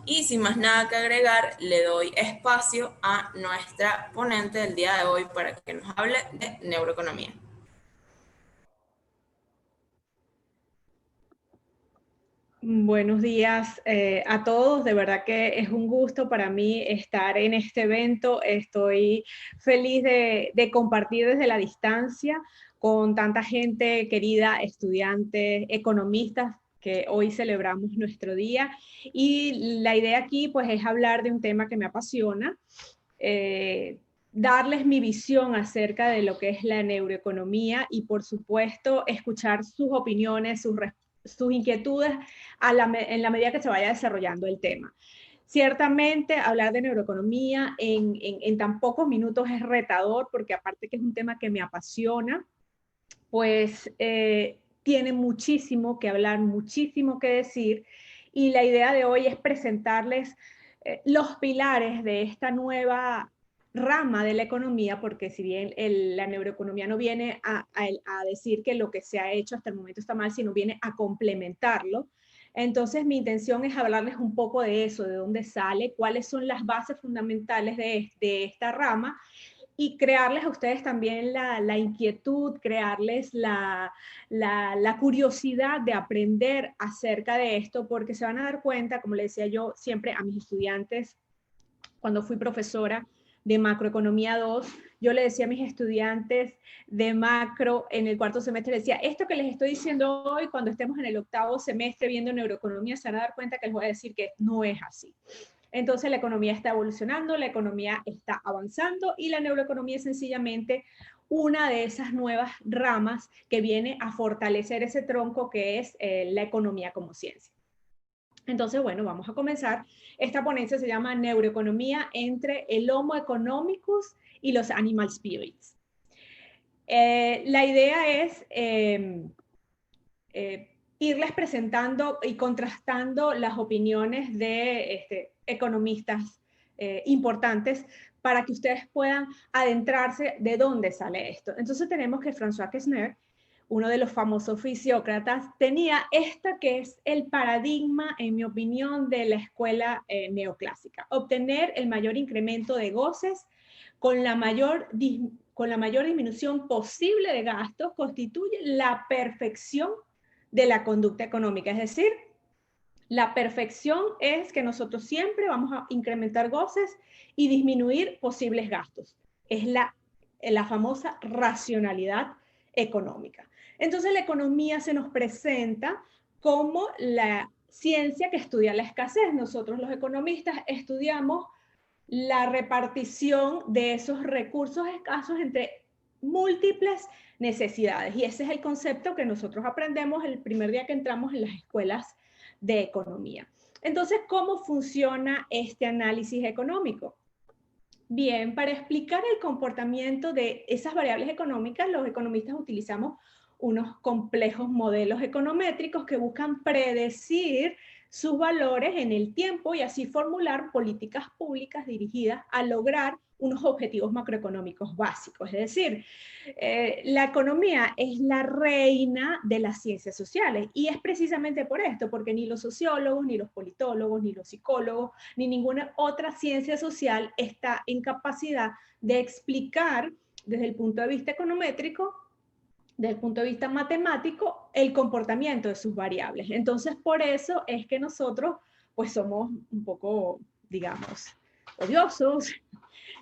Y sin más nada que agregar, le doy espacio a nuestra ponente del día de hoy para que nos hable de neuroeconomía. Buenos días a todos. De verdad que es un gusto para mí estar en este evento. Estoy feliz de compartir desde la distancia con tanta gente querida, estudiantes, economistas, que hoy celebramos nuestro día. Y la idea aquí pues es hablar de un tema que me apasiona, eh, darles mi visión acerca de lo que es la neuroeconomía y por supuesto escuchar sus opiniones, sus inquietudes en la medida que se vaya desarrollando el tema. Ciertamente, hablar de neuroeconomía en tan pocos minutos es retador porque aparte que es un tema que me apasiona, pues tiene muchísimo que hablar, muchísimo que decir y la idea de hoy es presentarles los pilares de esta nueva rama de la economía, porque si bien la neuroeconomía no viene a decir que lo que se ha hecho hasta el momento está mal, sino viene a complementarlo. Entonces mi intención es hablarles un poco de eso, de dónde sale, cuáles son las bases fundamentales de esta rama y crearles a ustedes también la inquietud, crearles la curiosidad de aprender acerca de esto, porque se van a dar cuenta, como le decía yo siempre a mis estudiantes, cuando fui profesora de macroeconomía 2, yo le decía a mis estudiantes de macro en el cuarto semestre, decía, esto que les estoy diciendo hoy, cuando estemos en el octavo semestre viendo neuroeconomía, se van a dar cuenta que les voy a decir que no es así. Entonces la economía está evolucionando, la economía está avanzando y la neuroeconomía es sencillamente una de esas nuevas ramas que viene a fortalecer ese tronco que es la economía como ciencia. Entonces, bueno, vamos a comenzar. Esta ponencia se llama Neuroeconomía entre el Homo economicus y los Animal Spirits. La idea es irles presentando y contrastando las opiniones de economistas importantes para que ustedes puedan adentrarse de dónde sale esto. Entonces tenemos que François Quesnel, uno de los famosos fisiócratas, tenía esta que es el paradigma, en mi opinión, de la escuela neoclásica. Obtener el mayor incremento de goces con la mayor disminución posible de gastos constituye la perfección de la conducta económica. Es decir, la perfección es que nosotros siempre vamos a incrementar goces y disminuir posibles gastos. Es la famosa racionalidad económica. Entonces la economía se nos presenta como la ciencia que estudia la escasez. Nosotros los economistas estudiamos la repartición de esos recursos escasos entre múltiples necesidades. Y ese es el concepto que nosotros aprendemos el primer día que entramos en las escuelas de economía. Entonces, ¿cómo funciona este análisis económico? Bien, para explicar el comportamiento de esas variables económicas, los economistas utilizamos unos complejos modelos econométricos que buscan predecir sus valores en el tiempo y así formular políticas públicas dirigidas a lograr unos objetivos macroeconómicos básicos. Es decir, la economía es la reina de las ciencias sociales y es precisamente por esto, porque ni los sociólogos, ni los politólogos, ni los psicólogos, ni ninguna otra ciencia social está en capacidad de explicar desde el punto de vista econométrico, desde el punto de vista matemático, el comportamiento de sus variables. Entonces, por eso es que nosotros, pues somos un poco, digamos, odiosos,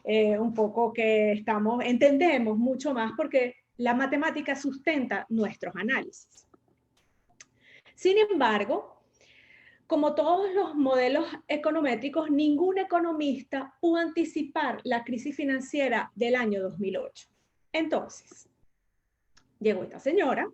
un poco que entendemos mucho más porque la matemática sustenta nuestros análisis. Sin embargo, como todos los modelos econométricos, ningún economista pudo anticipar la crisis financiera del año 2008. Entonces, llegó esta señora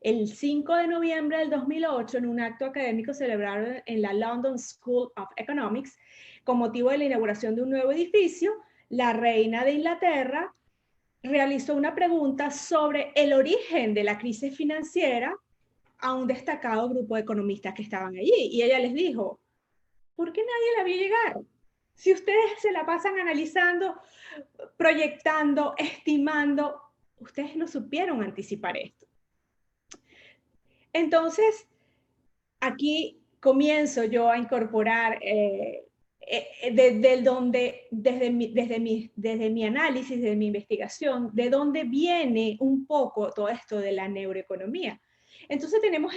el 5 de noviembre del 2008 en un acto académico celebrado en la London School of Economics con motivo de la inauguración de un nuevo edificio. La reina de Inglaterra realizó una pregunta sobre el origen de la crisis financiera a un destacado grupo de economistas que estaban allí. Y ella les dijo, ¿por qué nadie la vio llegar? Si ustedes se la pasan analizando, proyectando, estimando, ustedes no supieron anticipar esto. Entonces, aquí comienzo yo a incorporar desde mi análisis, desde mi investigación, de dónde viene un poco todo esto de la neuroeconomía. Entonces tenemos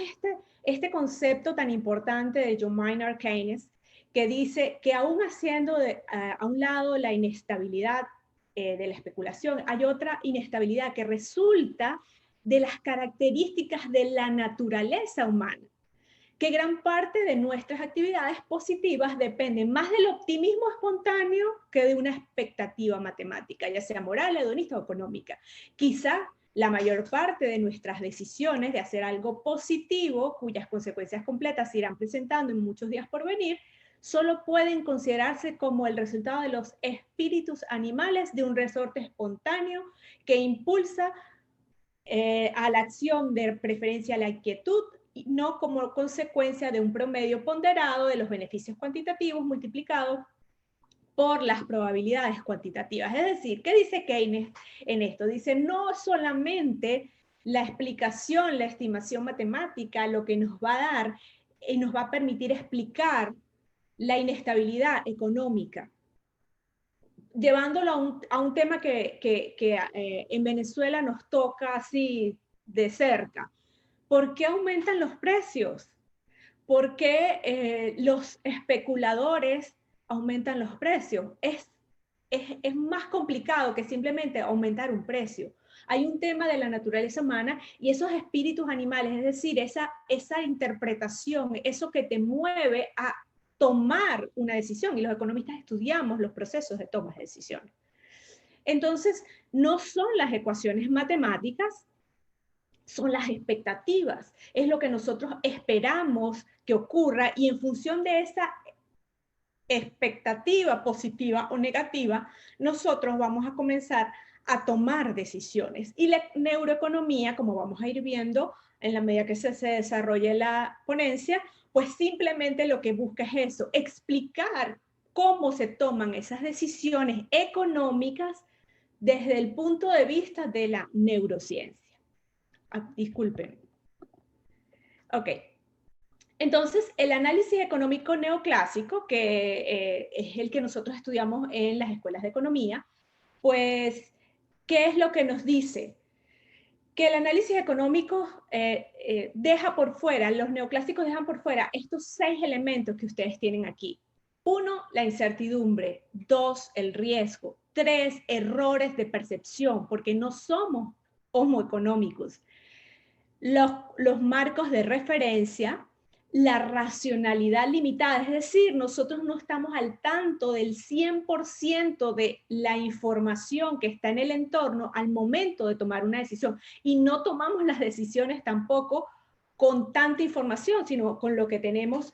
este concepto tan importante de John Maynard Keynes, que dice que aún haciendo a un lado la inestabilidad de la especulación, hay otra inestabilidad que resulta de las características de la naturaleza humana, que gran parte de nuestras actividades positivas dependen más del optimismo espontáneo que de una expectativa matemática, ya sea moral, hedonista o económica. Quizá la mayor parte de nuestras decisiones de hacer algo positivo, cuyas consecuencias completas se irán presentando en muchos días por venir, solo pueden considerarse como el resultado de los espíritus animales de un resorte espontáneo que impulsa a la acción de preferencia a la inquietud, y no como consecuencia de un promedio ponderado de los beneficios cuantitativos multiplicados por las probabilidades cuantitativas. Es decir, ¿qué dice Keynes en esto? Dice, no solamente la explicación, la estimación matemática, lo que nos va a dar y nos va a permitir explicar la inestabilidad económica, llevándolo a un tema que en Venezuela nos toca así de cerca. ¿Por qué aumentan los precios? ¿Por qué los especuladores aumentan los precios? Es más complicado que simplemente aumentar un precio. Hay un tema de la naturaleza humana y esos espíritus animales, es decir, esa interpretación, eso que te mueve a tomar una decisión, y los economistas estudiamos los procesos de toma de decisiones. Entonces, no son las ecuaciones matemáticas, son las expectativas, es lo que nosotros esperamos que ocurra, y en función de esa expectativa positiva o negativa, nosotros vamos a comenzar a tomar decisiones. Y la neuroeconomía, como vamos a ir viendo en la medida que se desarrolle la ponencia, pues simplemente lo que busca es eso, explicar cómo se toman esas decisiones económicas desde el punto de vista de la neurociencia. Disculpen. Ok. Entonces, el análisis económico neoclásico, que es el que nosotros estudiamos en las escuelas de economía, pues, ¿qué es lo que nos dice? Que el análisis económico deja por fuera, los neoclásicos dejan por fuera estos 6 elementos que ustedes tienen aquí. 1, la incertidumbre. 2, el riesgo. 3, errores de percepción, porque no somos homo económicos. Los marcos de referencia, la racionalidad limitada, es decir, nosotros no estamos al tanto del 100% de la información que está en el entorno al momento de tomar una decisión, y no tomamos las decisiones tampoco con tanta información, sino con lo que tenemos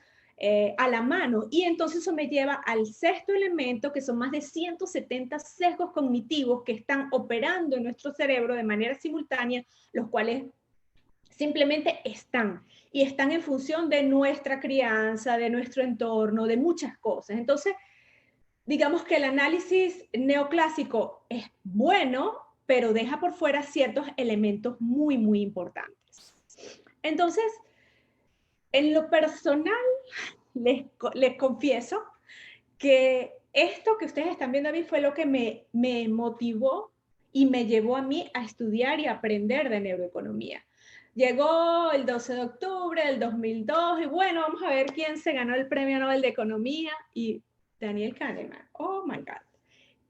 a la mano. Y entonces eso me lleva al 6º elemento, que son más de 170 sesgos cognitivos que están operando en nuestro cerebro de manera simultánea, los cuales simplemente están, y están en función de nuestra crianza, de nuestro entorno, de muchas cosas. Entonces, digamos que el análisis neoclásico es bueno, pero deja por fuera ciertos elementos muy, muy importantes. Entonces, en lo personal, les confieso que esto que ustedes están viendo a mí fue lo que me motivó y me llevó a mí a estudiar y aprender de neuroeconomía. Llegó el 12 de octubre del 2002 y bueno, vamos a ver quién se ganó el Premio Nobel de Economía, y Daniel Kahneman. Oh my God.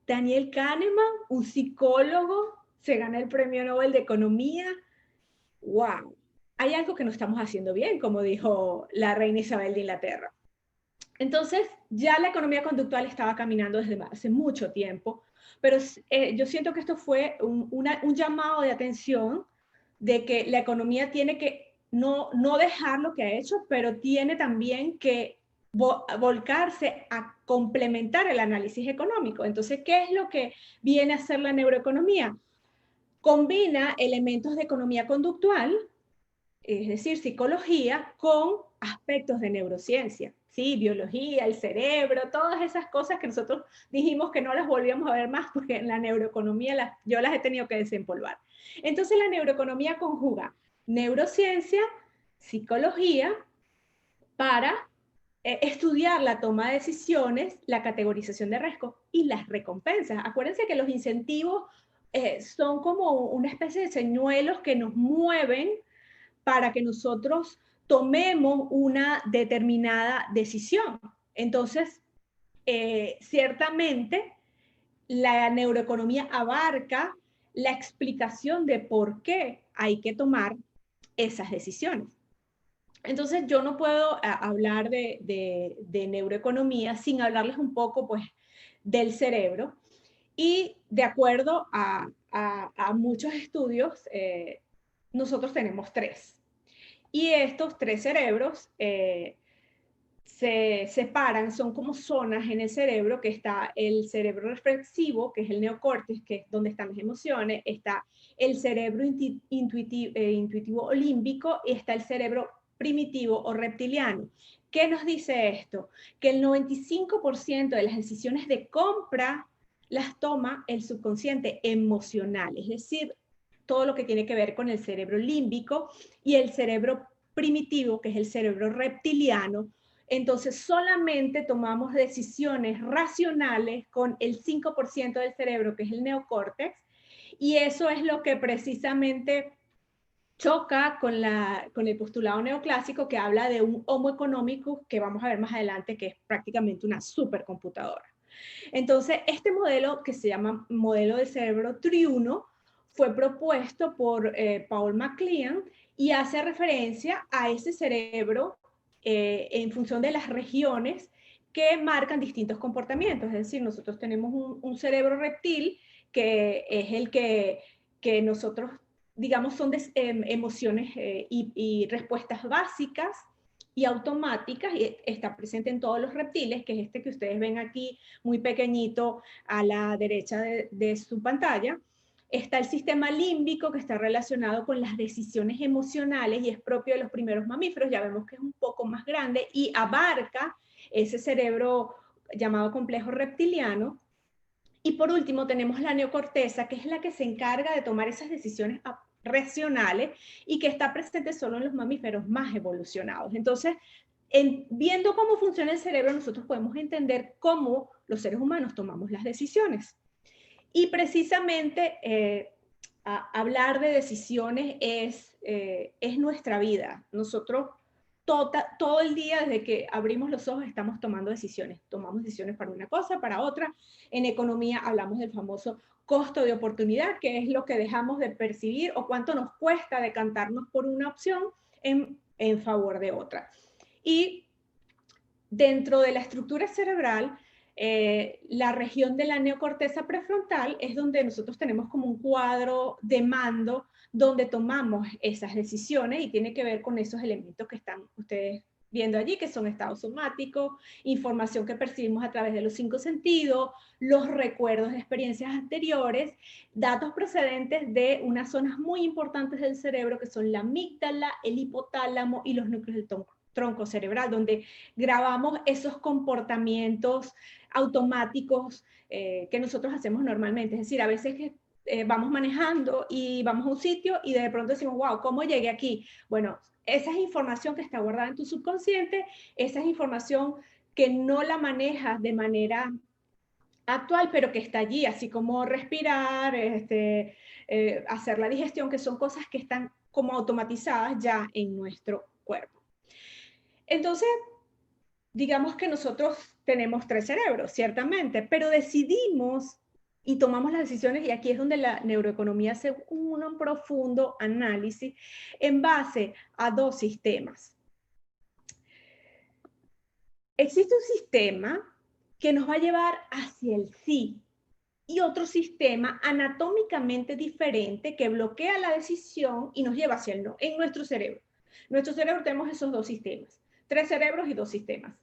Daniel Kahneman, un psicólogo, se gana el Premio Nobel de Economía. Wow. Hay algo que no estamos haciendo bien, como dijo la reina Isabel de Inglaterra. Entonces, ya la economía conductual estaba caminando desde hace mucho tiempo, pero yo siento que esto fue un llamado de atención de que la economía tiene que no dejar lo que ha hecho, pero tiene también que volcarse a complementar el análisis económico. Entonces, ¿qué es lo que viene a hacer la neuroeconomía? Combina elementos de economía conductual, es decir, psicología, con aspectos de neurociencia, ¿sí? Biología, el cerebro, todas esas cosas que nosotros dijimos que no las volvíamos a ver más, porque en la neuroeconomía yo las he tenido que desempolvar. Entonces la neuroeconomía conjuga neurociencia, psicología, para estudiar la toma de decisiones, la categorización de riesgos y las recompensas. Acuérdense que los incentivos son como una especie de señuelos que nos mueven para que nosotros tomemos una determinada decisión. Entonces, ciertamente, la neuroeconomía abarca la explicación de por qué hay que tomar esas decisiones. Entonces, yo no puedo hablar de neuroeconomía sin hablarles un poco, pues, del cerebro. Y de acuerdo a muchos estudios, nosotros tenemos tres. Y estos tres cerebros se separan, son como zonas en el cerebro, que está el cerebro reflexivo, que es el neocórtex, que es donde están las emociones, está el cerebro intuitivo o límbico, y está el cerebro primitivo o reptiliano. ¿Qué nos dice esto? Que el 95% de las decisiones de compra las toma el subconsciente emocional, es decir, todo lo que tiene que ver con el cerebro límbico, y el cerebro primitivo, que es el cerebro reptiliano. Entonces solamente tomamos decisiones racionales con el 5% del cerebro, que es el neocórtex, y eso es lo que precisamente choca con el postulado neoclásico, que habla de un Homo economicus, que vamos a ver más adelante, que es prácticamente una supercomputadora. Entonces, este modelo, que se llama modelo del cerebro triuno, fue propuesto por Paul MacLean y hace referencia a ese cerebro en función de las regiones que marcan distintos comportamientos. Es decir, nosotros tenemos un cerebro reptil, que es el que nosotros, digamos, son emociones y respuestas básicas y automáticas, y está presente en todos los reptiles, que es este que ustedes ven aquí muy pequeñito a la derecha de su pantalla. Está el sistema límbico, que está relacionado con las decisiones emocionales y es propio de los primeros mamíferos. Ya vemos que es un poco más grande y abarca ese cerebro llamado complejo reptiliano. Y por último tenemos la neocorteza, que es la que se encarga de tomar esas decisiones racionales y que está presente solo en los mamíferos más evolucionados. Entonces, viendo cómo funciona el cerebro, nosotros podemos entender cómo los seres humanos tomamos las decisiones. Y precisamente hablar de decisiones es nuestra vida. Nosotros todo el día, desde que abrimos los ojos, estamos tomando decisiones. Tomamos decisiones para una cosa, para otra. En economía hablamos del famoso costo de oportunidad, que es lo que dejamos de percibir o cuánto nos cuesta decantarnos por una opción en favor de otra. Y dentro de la estructura cerebral, la región de la neocorteza prefrontal es donde nosotros tenemos como un cuadro de mando donde tomamos esas decisiones, y tiene que ver con esos elementos que están ustedes viendo allí, que son estados somáticos, información que percibimos a través de los 5 sentidos, los recuerdos de experiencias anteriores, datos procedentes de unas zonas muy importantes del cerebro, que son la amígdala, el hipotálamo y los núcleos del tronco cerebral, donde grabamos esos comportamientos automáticos que nosotros hacemos normalmente. Es decir, a veces que vamos manejando y vamos a un sitio y de pronto decimos, wow, ¿cómo llegué aquí? Bueno, esa es información que está guardada en tu subconsciente, esa es información que no la manejas de manera actual, pero que está allí, así como respirar, hacer la digestión, que son cosas que están como automatizadas ya en nuestro cuerpo. Entonces, digamos que nosotros tenemos 3 cerebros, ciertamente, pero decidimos y tomamos las decisiones, y aquí es donde la neuroeconomía hace un profundo análisis en base a 2 sistemas. Existe un sistema que nos va a llevar hacia el sí, y otro sistema anatómicamente diferente que bloquea la decisión y nos lleva hacia el no, en nuestro cerebro. En nuestro cerebro tenemos esos 2 sistemas, 3 cerebros y 2 sistemas.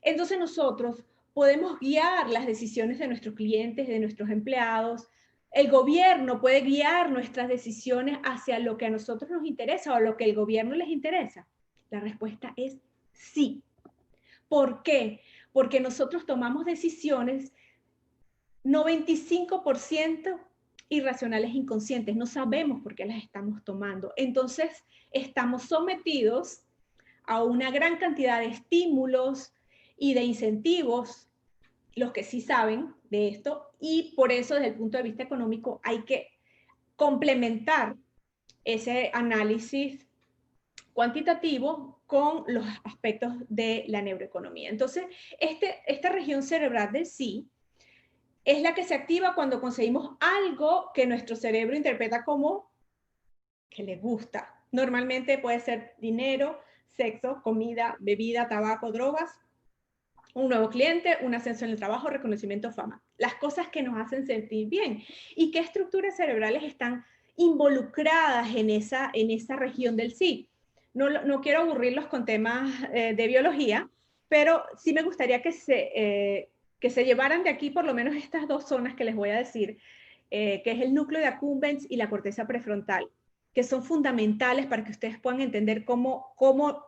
Entonces nosotros podemos guiar las decisiones de nuestros clientes, de nuestros empleados. El gobierno puede guiar nuestras decisiones hacia lo que a nosotros nos interesa o a lo que el gobierno les interesa. La respuesta es sí. ¿Por qué? Porque nosotros tomamos decisiones 95% irracionales, inconscientes. No sabemos por qué las estamos tomando. Entonces estamos sometidos a una gran cantidad de estímulos y de incentivos, los que sí saben de esto, y por eso desde el punto de vista económico hay que complementar ese análisis cuantitativo con los aspectos de la neuroeconomía. Entonces, esta región cerebral del sí es la que se activa cuando conseguimos algo que nuestro cerebro interpreta como que le gusta. Normalmente puede ser dinero, sexo, comida, bebida, tabaco, drogas, un nuevo cliente, un ascenso en el trabajo, reconocimiento, fama. Las cosas que nos hacen sentir bien. ¿Y qué estructuras cerebrales están involucradas en esa región del sí? No quiero aburrirlos con temas de biología, pero sí me gustaría que se llevaran de aquí por lo menos estas dos zonas que les voy a decir, que es el núcleo de accumbens y la corteza prefrontal, que son fundamentales para que ustedes puedan entender cómo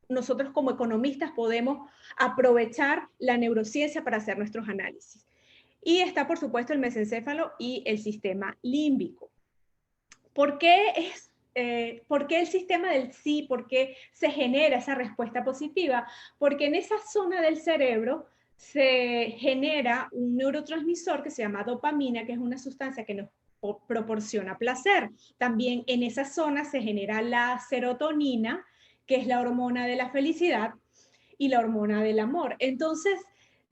nosotros como economistas podemos aprovechar la neurociencia para hacer nuestros análisis. Y está, por supuesto, el mesencéfalo y el sistema límbico. ¿Por qué el sistema del sí? ¿Por qué se genera esa respuesta positiva? Porque en esa zona del cerebro se genera un neurotransmisor que se llama dopamina, que es una sustancia que nos proporciona placer. También en esa zona se genera la serotonina, que es la hormona de la felicidad, y la hormona del amor. Entonces,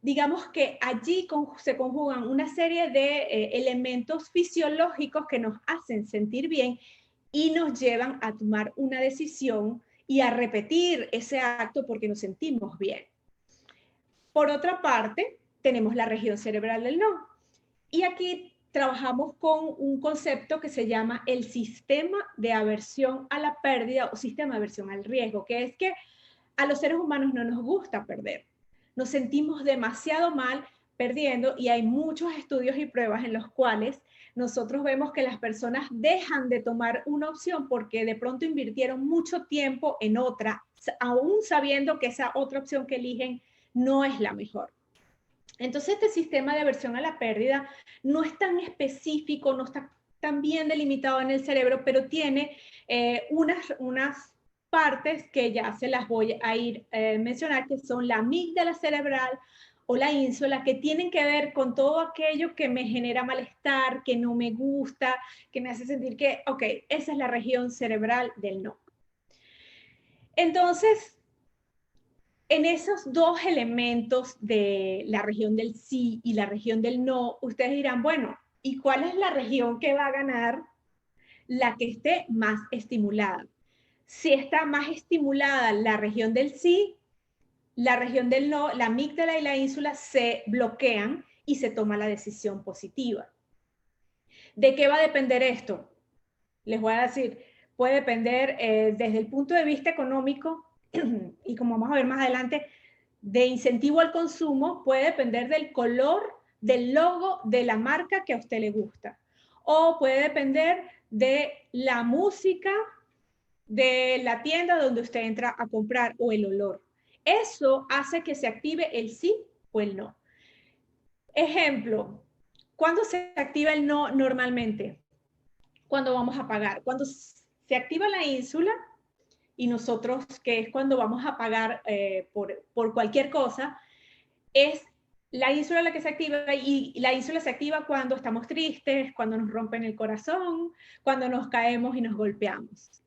digamos que allí se conjugan una serie de elementos fisiológicos que nos hacen sentir bien y nos llevan a tomar una decisión y a repetir ese acto porque nos sentimos bien. Por otra parte, tenemos la región cerebral del no. Y aquí trabajamos con un concepto que se llama el sistema de aversión a la pérdida o sistema de aversión al riesgo, que es que a los seres humanos no nos gusta perder. Nos sentimos demasiado mal perdiendo y hay muchos estudios y pruebas en los cuales nosotros vemos que las personas dejan de tomar una opción porque de pronto invirtieron mucho tiempo en otra, aún sabiendo que esa otra opción que eligen no es la mejor. Entonces, este sistema de aversión a la pérdida no es tan específico, no está tan bien delimitado en el cerebro, pero tiene unas partes que ya se las voy a ir mencionar, que son la amígdala cerebral o la ínsula, que tienen que ver con todo aquello que me genera malestar, que no me gusta, que me hace sentir que, ok, esa es la región cerebral del no. Entonces, en esos dos elementos de la región del sí y la región del no, ustedes dirán, bueno, ¿y cuál es la región que va a ganar? La que esté más estimulada. Si está más estimulada la región del sí, la región del no, la amígdala y la ínsula se bloquean y se toma la decisión positiva. ¿De qué va a depender esto? Les voy a decir, puede depender desde el punto de vista económico y como vamos a ver más adelante, de incentivo al consumo, puede depender del color del logo de la marca que a usted le gusta. O puede depender de la música de la tienda donde usted entra a comprar o el olor. Eso hace que se active el sí o el no. Ejemplo, ¿cuándo se activa el no normalmente? Cuando vamos a pagar. Cuando se activa la ínsula, y nosotros, que es cuando vamos a pagar por cualquier cosa, es la ínsula la que se activa, y la ínsula se activa cuando estamos tristes, cuando nos rompen el corazón, cuando nos caemos y nos golpeamos.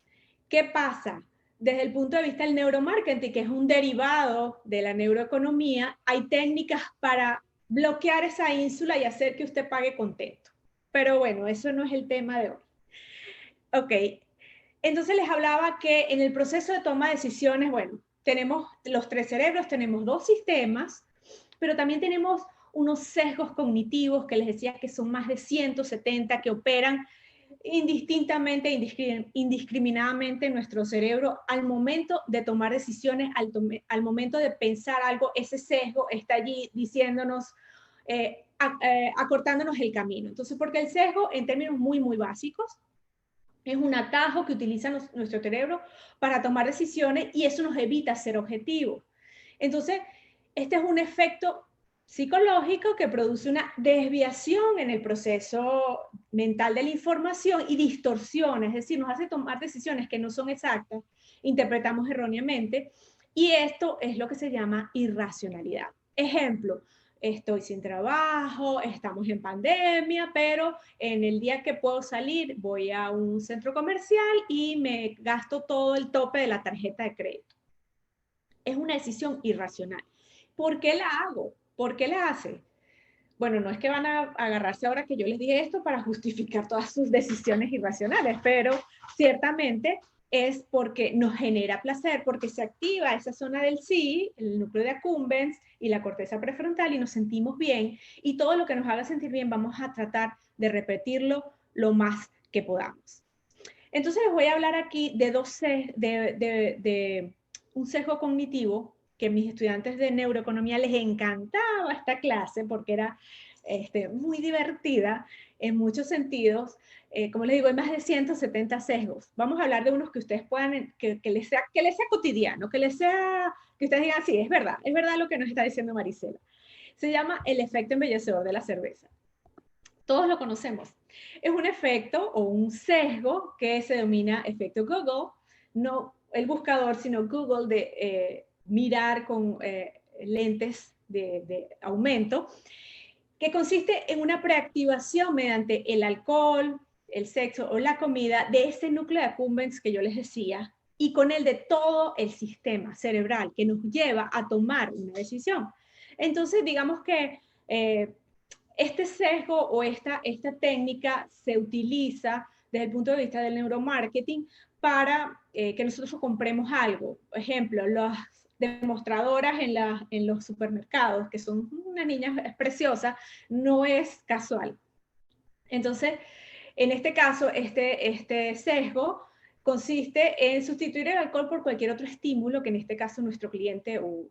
¿Qué pasa? Desde el punto de vista del neuromarketing, que es un derivado de la neuroeconomía, hay técnicas para bloquear esa ínsula y hacer que usted pague contento. Pero bueno, eso no es el tema de hoy. Ok, entonces les hablaba que en el proceso de toma de decisiones, bueno, tenemos los tres cerebros, tenemos dos sistemas, pero también tenemos unos sesgos cognitivos que les decía que son más de 170 que operan indistintamente, indiscriminadamente en nuestro cerebro al momento de tomar decisiones, al momento de pensar algo. Ese sesgo está allí diciéndonos, acortándonos el camino. Entonces, porque el sesgo, en términos muy, muy básicos, es un atajo que utiliza nuestro cerebro para tomar decisiones y eso nos evita ser objetivos. Entonces, este es un efecto psicológico que produce una desviación en el proceso mental de la información y distorsiona, es decir, nos hace tomar decisiones que no son exactas interpretamos erróneamente, y esto es lo que se llama irracionalidad. Ejemplo, estoy sin trabajo, estamos en pandemia, pero en el día que puedo salir voy a un centro comercial y me gasto todo el tope de la tarjeta de crédito. Es una decisión irracional. ¿Por qué la hago? ¿Por qué la hace? Bueno, no es que van a agarrarse ahora que yo les dije esto para justificar todas sus decisiones irracionales, pero ciertamente es porque nos genera placer, porque se activa esa zona del sí, el núcleo de accumbens y la corteza prefrontal y nos sentimos bien, y todo lo que nos haga sentir bien vamos a tratar de repetirlo lo más que podamos. Entonces les voy a hablar aquí de un sesgo cognitivo que a mis estudiantes de neuroeconomía les encantaba esta clase porque era muy divertida en muchos sentidos. Como les digo, hay más de 170 sesgos. Vamos a hablar de unos que ustedes puedan, que les sea cotidiano, que ustedes digan, sí, es verdad lo que nos está diciendo Marisela. Se llama el efecto embellecedor de la cerveza. Todos lo conocemos. Es un efecto o un sesgo que se denomina efecto Google, no el buscador, sino Google de mirar con lentes de aumento, que consiste en una preactivación mediante el alcohol, el sexo o la comida de ese núcleo de accumbens que yo les decía, y con el de todo el sistema cerebral que nos lleva a tomar una decisión. Entonces, digamos que este sesgo o esta técnica se utiliza desde el punto de vista del neuromarketing para que nosotros compremos algo. Por ejemplo, las demostradoras en los supermercados, que son unas niñas preciosas, no es casual. Entonces, en este caso, este sesgo consiste en sustituir el alcohol por cualquier otro estímulo que en este caso nuestro cliente o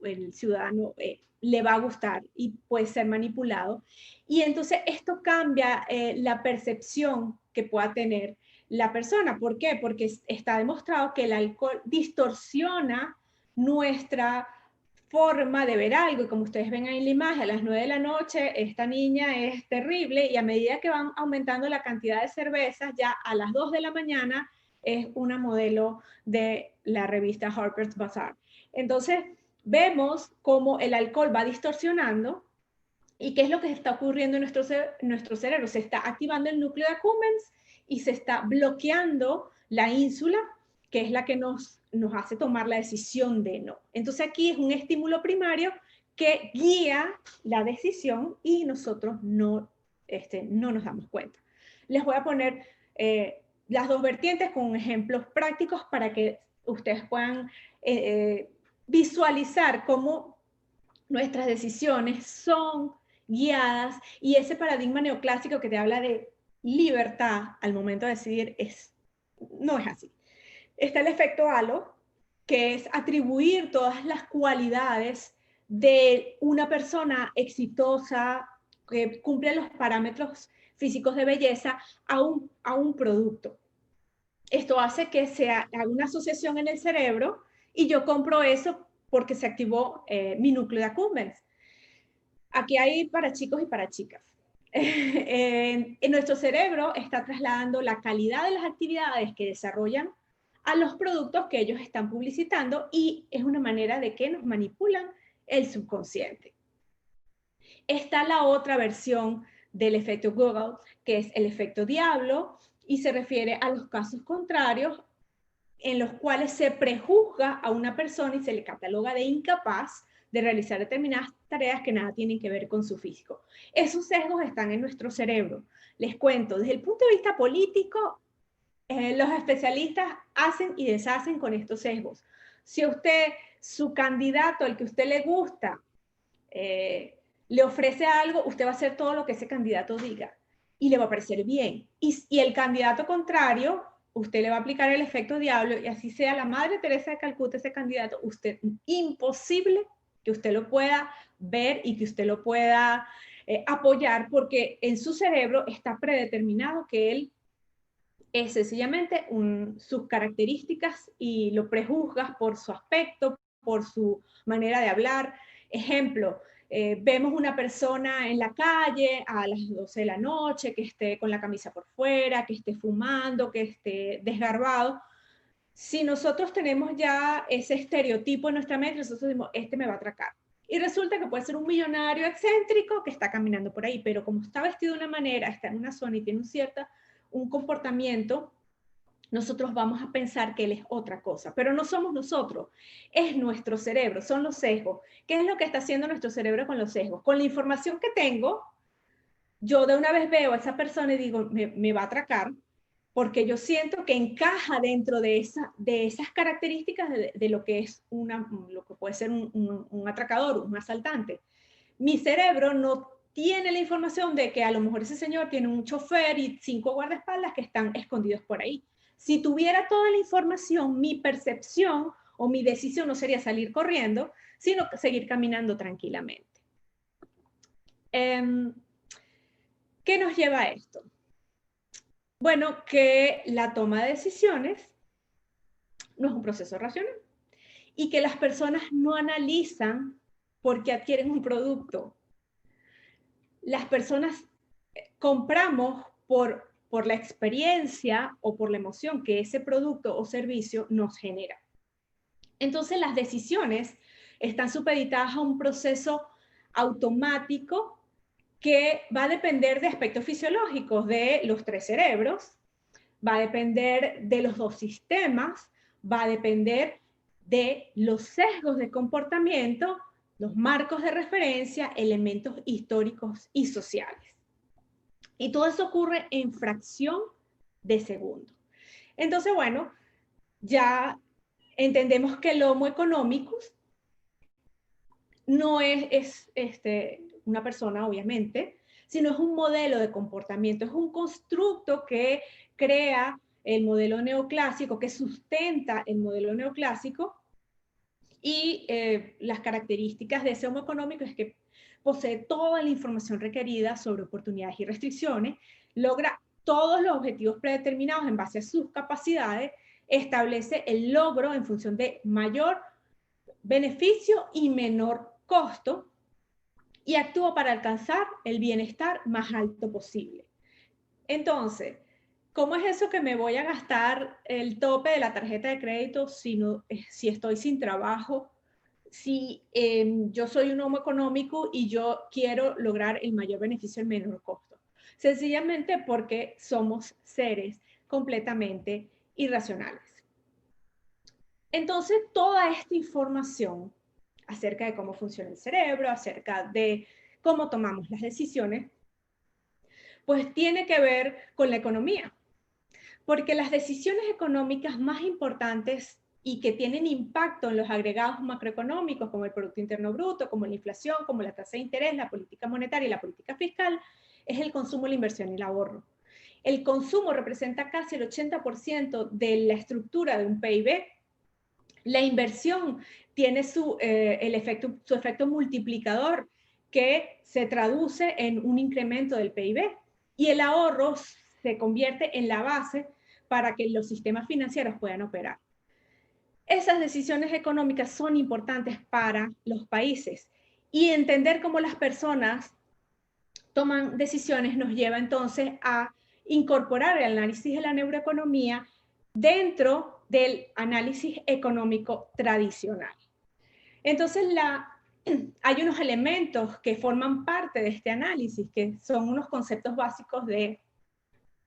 el ciudadano le va a gustar y puede ser manipulado. Y entonces esto cambia la percepción que pueda tener la persona. ¿Por qué? Porque está demostrado que el alcohol distorsiona nuestra forma de ver algo, y como ustedes ven ahí en la imagen, a las 9 de la noche esta niña es terrible, y a medida que van aumentando la cantidad de cervezas, ya a las 2 de la mañana es una modelo de la revista Harper's Bazaar. Entonces, vemos cómo el alcohol va distorsionando. ¿Y qué es lo que está ocurriendo en nuestro cerebro? Se está activando el núcleo de accumbens y se está bloqueando la ínsula, que es la que nos hace tomar la decisión de no. Entonces aquí es un estímulo primario que guía la decisión y nosotros no nos damos cuenta. Les voy a poner las dos vertientes con ejemplos prácticos para que ustedes puedan visualizar cómo nuestras decisiones son guiadas, y ese paradigma neoclásico que te habla de libertad al momento de decidir no es así. Está el efecto halo, que es atribuir todas las cualidades de una persona exitosa que cumple los parámetros físicos de belleza a un producto. Esto hace que se haga una asociación en el cerebro y yo compro eso porque se activó mi núcleo de accumbens. Aquí hay para chicos y para chicas. En nuestro cerebro está trasladando la calidad de las actividades que desarrollan a los productos que ellos están publicitando, y es una manera de que nos manipulan el subconsciente. Está la otra versión del efecto Google, que es el efecto diablo, y se refiere a los casos contrarios en los cuales se prejuzga a una persona y se le cataloga de incapaz de realizar determinadas tareas que nada tienen que ver con su físico. Esos sesgos están en nuestro cerebro. Les cuento, desde el punto de vista político, los especialistas hacen y deshacen con estos sesgos. Si a usted, su candidato, al que a usted le gusta, le ofrece algo, usted va a hacer todo lo que ese candidato diga y le va a parecer bien. Y el candidato contrario, usted le va a aplicar el efecto diablo, y así sea la Madre Teresa de Calcuta ese candidato, imposible que usted lo pueda ver y que usted lo pueda apoyar, porque en su cerebro está predeterminado que él es sencillamente sus características, y lo prejuzgas por su aspecto, por su manera de hablar. Ejemplo, vemos una persona en la calle a las 12 de la noche que esté con la camisa por fuera, que esté fumando, que esté desgarbado. Si nosotros tenemos ya ese estereotipo en nuestra mente, nosotros decimos, este me va a atracar. Y resulta que puede ser un millonario excéntrico que está caminando por ahí, pero como está vestido de una manera, está en una zona y tiene un comportamiento, nosotros vamos a pensar que él es otra cosa, pero no somos nosotros, es nuestro cerebro, son los sesgos. ¿Qué es lo que está haciendo nuestro cerebro con los sesgos? Con la información que tengo, yo de una vez veo a esa persona y digo, me va a atracar, porque yo siento que encaja dentro de esas características de lo que es lo que puede ser un atracador, un asaltante. Mi cerebro no tiene la información de que a lo mejor ese señor tiene un chofer y 5 guardaespaldas que están escondidos por ahí. Si tuviera toda la información, mi percepción o mi decisión no sería salir corriendo, sino seguir caminando tranquilamente. ¿Qué nos lleva a esto? Bueno, que la toma de decisiones no es un proceso racional y que las personas no analizan por qué adquieren un producto. Las personas compramos por la experiencia o por la emoción que ese producto o servicio nos genera. Entonces las decisiones están supeditadas a un proceso automático que va a depender de aspectos fisiológicos de los 3 cerebros, va a depender de los 2 sistemas, va a depender de los sesgos de comportamiento, los marcos de referencia, elementos históricos y sociales. Y todo eso ocurre en fracción de segundo. Entonces, bueno, ya entendemos que el Homo economicus no es una persona, obviamente, sino es un modelo de comportamiento, es un constructo que crea el modelo neoclásico, que sustenta el modelo neoclásico, y las características de ese Homo económico es que posee toda la información requerida sobre oportunidades y restricciones, logra todos los objetivos predeterminados en base a sus capacidades, establece el logro en función de mayor beneficio y menor costo, y actúa para alcanzar el bienestar más alto posible. Entonces, ¿cómo es eso que me voy a gastar el tope de la tarjeta de crédito si estoy sin trabajo? Si yo soy un homo económico y yo quiero lograr el mayor beneficio al menor costo. Sencillamente porque somos seres completamente irracionales. Entonces, toda esta información acerca de cómo funciona el cerebro, acerca de cómo tomamos las decisiones, pues tiene que ver con la economía. Porque las decisiones económicas más importantes y que tienen impacto en los agregados macroeconómicos, como el Producto Interno Bruto, como la inflación, como la tasa de interés, la política monetaria y la política fiscal, es el consumo, la inversión y el ahorro. El consumo representa casi el 80% de la estructura de un PIB. La inversión tiene su efecto multiplicador, que se traduce en un incremento del PIB. Y el ahorro se convierte en la base para que los sistemas financieros puedan operar. Esas decisiones económicas son importantes para los países, y entender cómo las personas toman decisiones nos lleva entonces a incorporar el análisis de la neuroeconomía dentro del análisis económico tradicional. Entonces, hay unos elementos que forman parte de este análisis, que son unos conceptos básicos de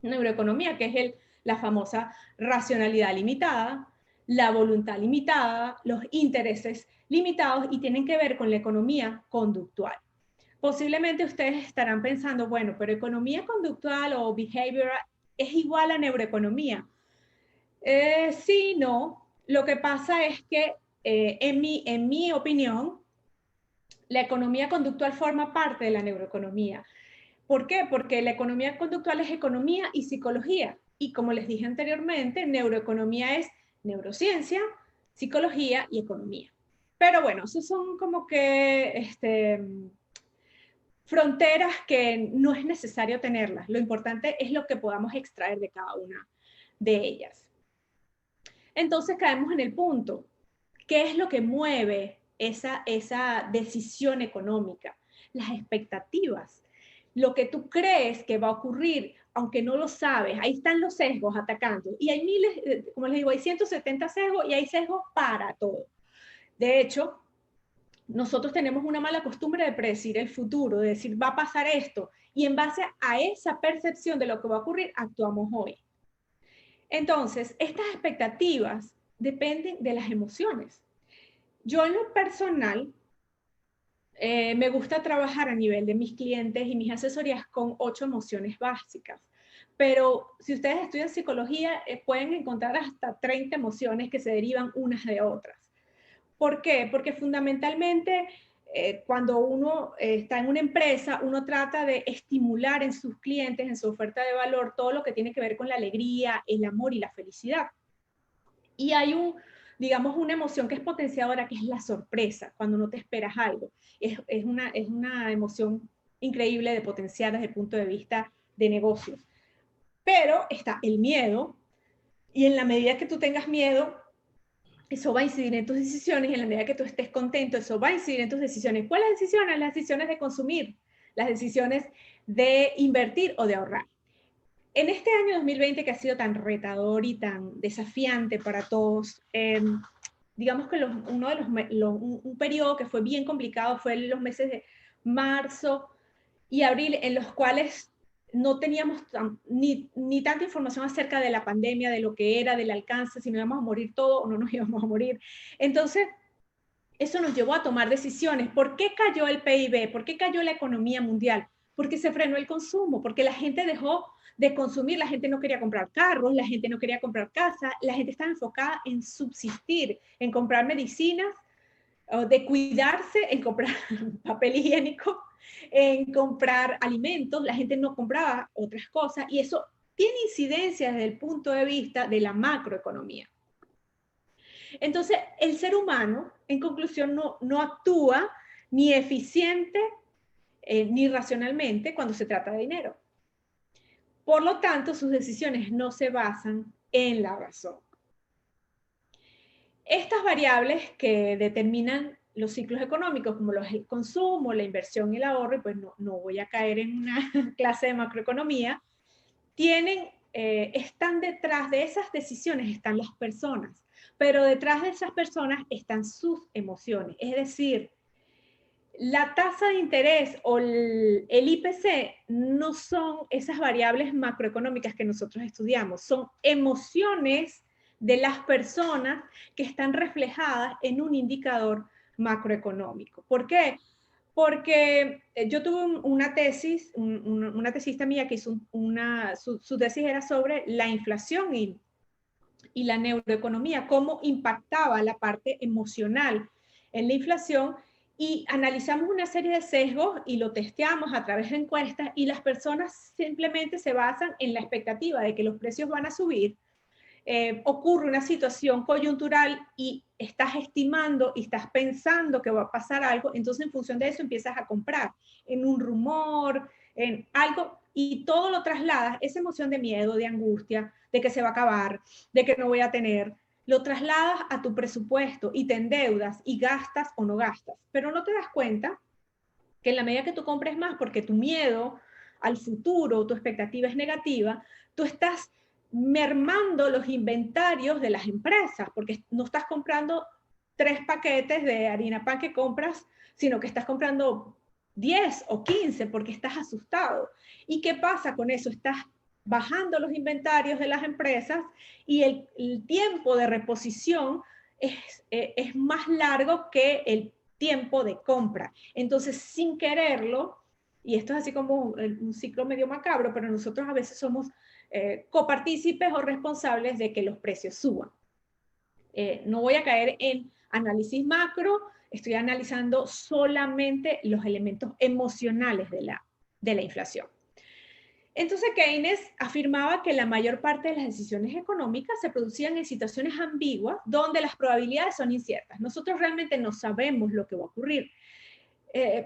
neuroeconomía, que es la famosa racionalidad limitada, la voluntad limitada, los intereses limitados, y tienen que ver con la economía conductual. Posiblemente ustedes estarán pensando, bueno, pero economía conductual o behavioral es igual a neuroeconomía. Sí, no. Lo que pasa es que, en mi opinión, la economía conductual forma parte de la neuroeconomía. ¿Por qué? Porque la economía conductual es economía y psicología. Y como les dije anteriormente, neuroeconomía es neurociencia, psicología y economía. Pero bueno, esos son como que fronteras que no es necesario tenerlas. Lo importante es lo que podamos extraer de cada una de ellas. Entonces caemos en el punto, ¿qué es lo que mueve esa decisión económica? Las expectativas. lo que tú crees que va a ocurrir, aunque no lo sabes. Ahí están los sesgos atacando. Y hay miles, como les digo, hay 170 sesgos y hay sesgos para todo. De hecho, nosotros tenemos una mala costumbre de predecir el futuro, de decir, va a pasar esto. Y en base a esa percepción de lo que va a ocurrir, actuamos hoy. Entonces, estas expectativas dependen de las emociones. Yo en lo personal, me gusta trabajar a nivel de mis clientes y mis asesorías con 8 emociones básicas. Pero si ustedes estudian psicología, pueden encontrar hasta 30 emociones que se derivan unas de otras. ¿Por qué? Porque fundamentalmente cuando uno está en una empresa, uno trata de estimular en sus clientes, en su oferta de valor, todo lo que tiene que ver con la alegría, el amor y la felicidad. Y hay digamos, una emoción que es potenciadora, que es la sorpresa, cuando no te esperas algo. Es una emoción increíble de potenciar desde el punto de vista de negocios. Pero está el miedo, y en la medida que tú tengas miedo, eso va a incidir en tus decisiones, y en la medida que tú estés contento, eso va a incidir en tus decisiones. ¿Cuáles decisiones? Las decisiones de consumir, las decisiones de invertir o de ahorrar. En este año 2020 que ha sido tan retador y tan desafiante para todos, digamos que un periodo que fue bien complicado fue los meses de marzo y abril, en los cuales no teníamos ni tanta información acerca de la pandemia, de lo que era, del alcance, si nos íbamos a morir todos o no nos íbamos a morir. Entonces, eso nos llevó a tomar decisiones. ¿Por qué cayó el PIB? ¿Por qué cayó la economía mundial? Porque se frenó el consumo, porque la gente dejó de consumir, la gente no quería comprar carros, la gente no quería comprar casas, la gente estaba enfocada en subsistir, en comprar medicinas, de cuidarse, en comprar papel higiénico, en comprar alimentos, la gente no compraba otras cosas y eso tiene incidencia desde el punto de vista de la macroeconomía. Entonces, el ser humano, en conclusión, no actúa ni eficiente ni racionalmente cuando se trata de dinero. Por lo tanto, sus decisiones no se basan en la razón. Estas variables que determinan los ciclos económicos, como el consumo, la inversión y el ahorro, y pues no voy a caer en una clase de macroeconomía, están detrás de esas decisiones, están las personas, pero detrás de esas personas están sus emociones. Es decir, la tasa de interés o el IPC no son esas variables macroeconómicas que nosotros estudiamos, son emociones de las personas que están reflejadas en un indicador macroeconómico. ¿Por qué? Porque yo tuve una tesis, una tesista mía que hizo su tesis era sobre la inflación y la neuroeconomía, cómo impactaba la parte emocional en la inflación, y analizamos una serie de sesgos y lo testeamos a través de encuestas y las personas simplemente se basan en la expectativa de que los precios van a subir. Ocurre una situación coyuntural y estás estimando y estás pensando que va a pasar algo, entonces en función de eso empiezas a comprar en un rumor, en algo, y todo lo trasladas, esa emoción de miedo, de angustia, de que se va a acabar, de que no voy a tener, lo trasladas a tu presupuesto y te endeudas y gastas o no gastas, pero no te das cuenta que en la medida que tú compres más porque tu miedo al futuro, tu expectativa es negativa, tú estás mermando los inventarios de las empresas, porque no estás comprando 3 paquetes de harina pan que compras, sino que estás comprando 10 o 15 porque estás asustado. ¿Y qué pasa con eso? Estás bajando los inventarios de las empresas y el tiempo de reposición es más largo que el tiempo de compra. Entonces, sin quererlo, y esto es así como un ciclo medio macabro, pero nosotros a veces somos copartícipes o responsables de que los precios suban. No voy a caer en análisis macro, estoy analizando solamente los elementos emocionales de la inflación. Entonces Keynes afirmaba que la mayor parte de las decisiones económicas se producían en situaciones ambiguas donde las probabilidades son inciertas. Nosotros realmente no sabemos lo que va a ocurrir.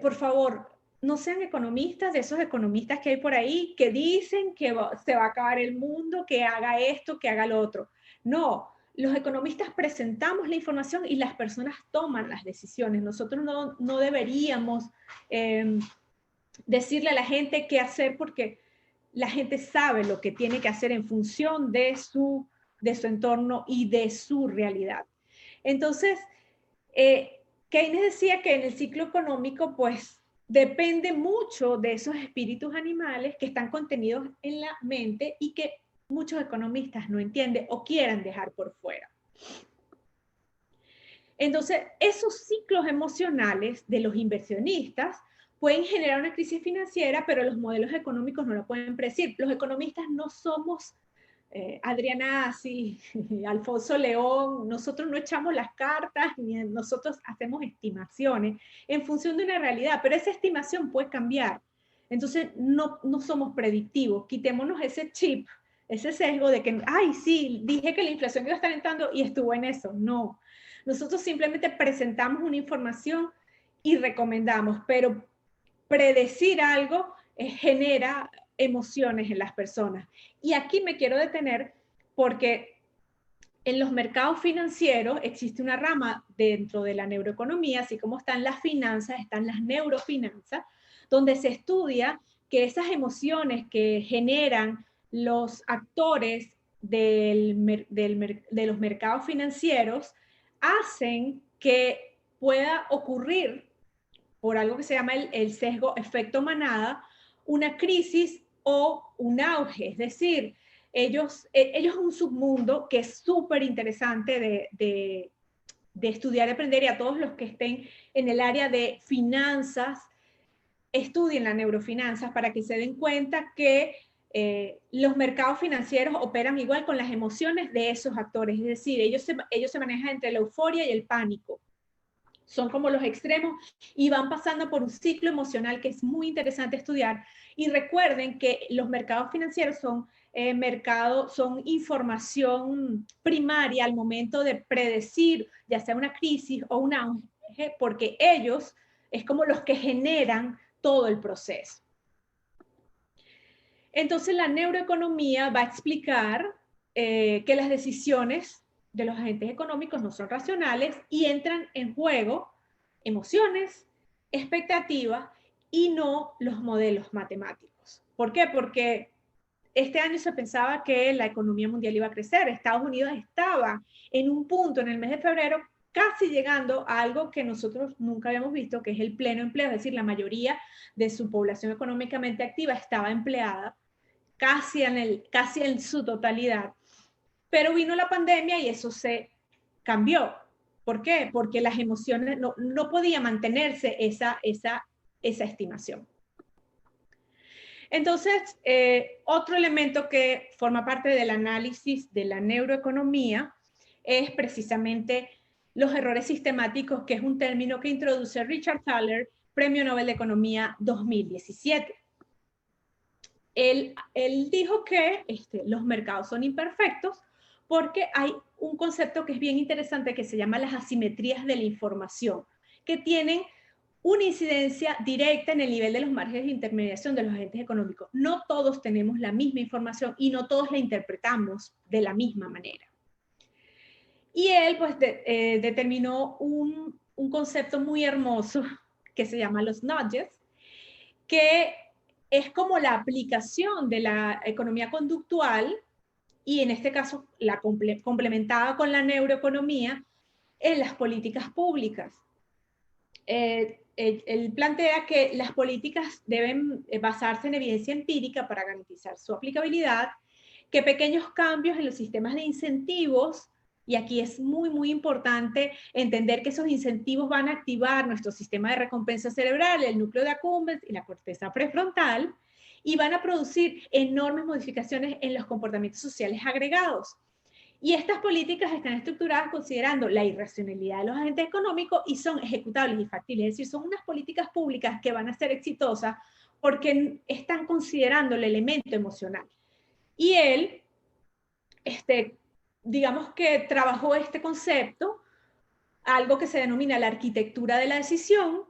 Por favor, no sean economistas de esos economistas que hay por ahí que dicen que se va a acabar el mundo, que haga esto, que haga lo otro. No, los economistas presentamos la información y las personas toman las decisiones. Nosotros no deberíamos decirle a la gente qué hacer, porque la gente sabe lo que tiene que hacer en función de su entorno y de su realidad. Entonces, Keynes decía que en el ciclo económico, pues, depende mucho de esos espíritus animales que están contenidos en la mente y que muchos economistas no entienden o quieren dejar por fuera. Entonces, esos ciclos emocionales de los inversionistas pueden generar una crisis financiera, pero los modelos económicos no lo pueden predecir. Los economistas no somos Adriana Assi, Alfonso León, nosotros no echamos las cartas, ni nosotros hacemos estimaciones en función de una realidad, pero esa estimación puede cambiar. Entonces, no somos predictivos. Quitémonos ese chip, ese sesgo de que, ay, sí, dije que la inflación iba a estar entrando y estuvo en eso. No. Nosotros simplemente presentamos una información y recomendamos, pero predecir algo genera emociones en las personas. Y aquí me quiero detener porque en los mercados financieros existe una rama dentro de la neuroeconomía, así como están las finanzas, están las neurofinanzas, donde se estudia que esas emociones que generan los actores de los mercados financieros hacen que pueda ocurrir, por algo que se llama el sesgo efecto manada, una crisis o un auge. Es decir, ellos es un submundo que es súper interesante de estudiar y aprender, y a todos los que estén en el área de finanzas, estudien las neurofinanzas para que se den cuenta que los mercados financieros operan igual con las emociones de esos actores. Es decir, ellos se manejan entre la euforia y el pánico. Son como los extremos y van pasando por un ciclo emocional que es muy interesante estudiar. Y recuerden que los mercados financieros son son información primaria al momento de predecir ya sea una crisis o un auge, porque ellos es como los que generan todo el proceso. Entonces la neuroeconomía va a explicar que las decisiones de los agentes económicos no son racionales y entran en juego emociones, expectativas y no los modelos matemáticos. ¿Por qué? Porque este año se pensaba que la economía mundial iba a crecer. Estados Unidos estaba en un punto en el mes de febrero casi llegando a algo que nosotros nunca habíamos visto, que es el pleno empleo, es decir, la mayoría de su población económicamente activa estaba empleada casi en su totalidad. Pero vino la pandemia y eso se cambió. ¿Por qué? Porque las emociones no podía mantenerse esa estimación. Entonces, otro elemento que forma parte del análisis de la neuroeconomía es precisamente los errores sistemáticos, que es un término que introduce Richard Thaler, Premio Nobel de Economía 2017. Él dijo que los mercados son imperfectos porque hay un concepto que es bien interesante que se llama las asimetrías de la información, que tienen una incidencia directa en el nivel de los márgenes de intermediación de los agentes económicos. No todos tenemos la misma información y no todos la interpretamos de la misma manera. Y él pues determinó un concepto muy hermoso que se llama los nudges, que es como la aplicación de la economía conductual y en este caso la complementada con la neuroeconomía en las políticas públicas. Él plantea que las políticas deben basarse en evidencia empírica para garantizar su aplicabilidad, que pequeños cambios en los sistemas de incentivos, y aquí es muy, muy importante entender que esos incentivos van a activar nuestro sistema de recompensa cerebral, el núcleo de accumbens y la corteza prefrontal, y van a producir enormes modificaciones en los comportamientos sociales agregados. Y estas políticas están estructuradas considerando la irracionalidad de los agentes económicos y son ejecutables y factibles. Es decir, son unas políticas públicas que van a ser exitosas porque están considerando el elemento emocional. Y él, digamos que trabajó este concepto, algo que se denomina la arquitectura de la decisión,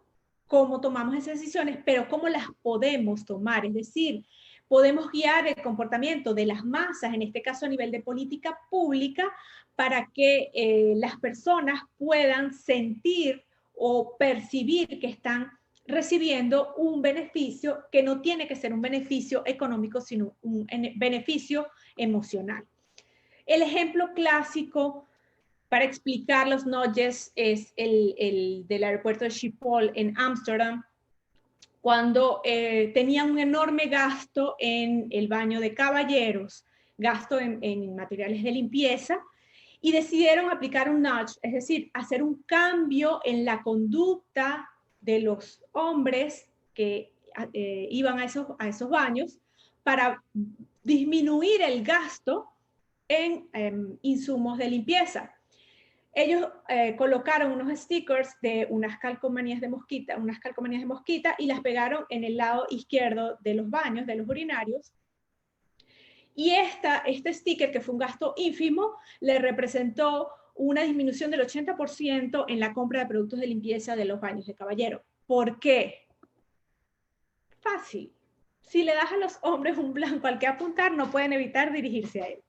cómo tomamos esas decisiones, pero cómo las podemos tomar. Es decir, podemos guiar el comportamiento de las masas, en este caso a nivel de política pública, para que las personas puedan sentir o percibir que están recibiendo un beneficio que no tiene que ser un beneficio económico, sino un beneficio emocional. El ejemplo clásico para explicar los nudges es el del aeropuerto de Schiphol en Ámsterdam, cuando tenían un enorme gasto en el baño de caballeros, gasto en materiales de limpieza, y decidieron aplicar un nudge, es decir, hacer un cambio en la conducta de los hombres que iban a esos baños para disminuir el gasto en insumos de limpieza. Ellos colocaron unos stickers de unas calcomanías de mosquita y las pegaron en el lado izquierdo de los baños, de los urinarios. Y este sticker, que fue un gasto ínfimo, le representó una disminución del 80% en la compra de productos de limpieza de los baños de caballero. ¿Por qué? Fácil. Si le das a los hombres un blanco al que apuntar, no pueden evitar dirigirse a él.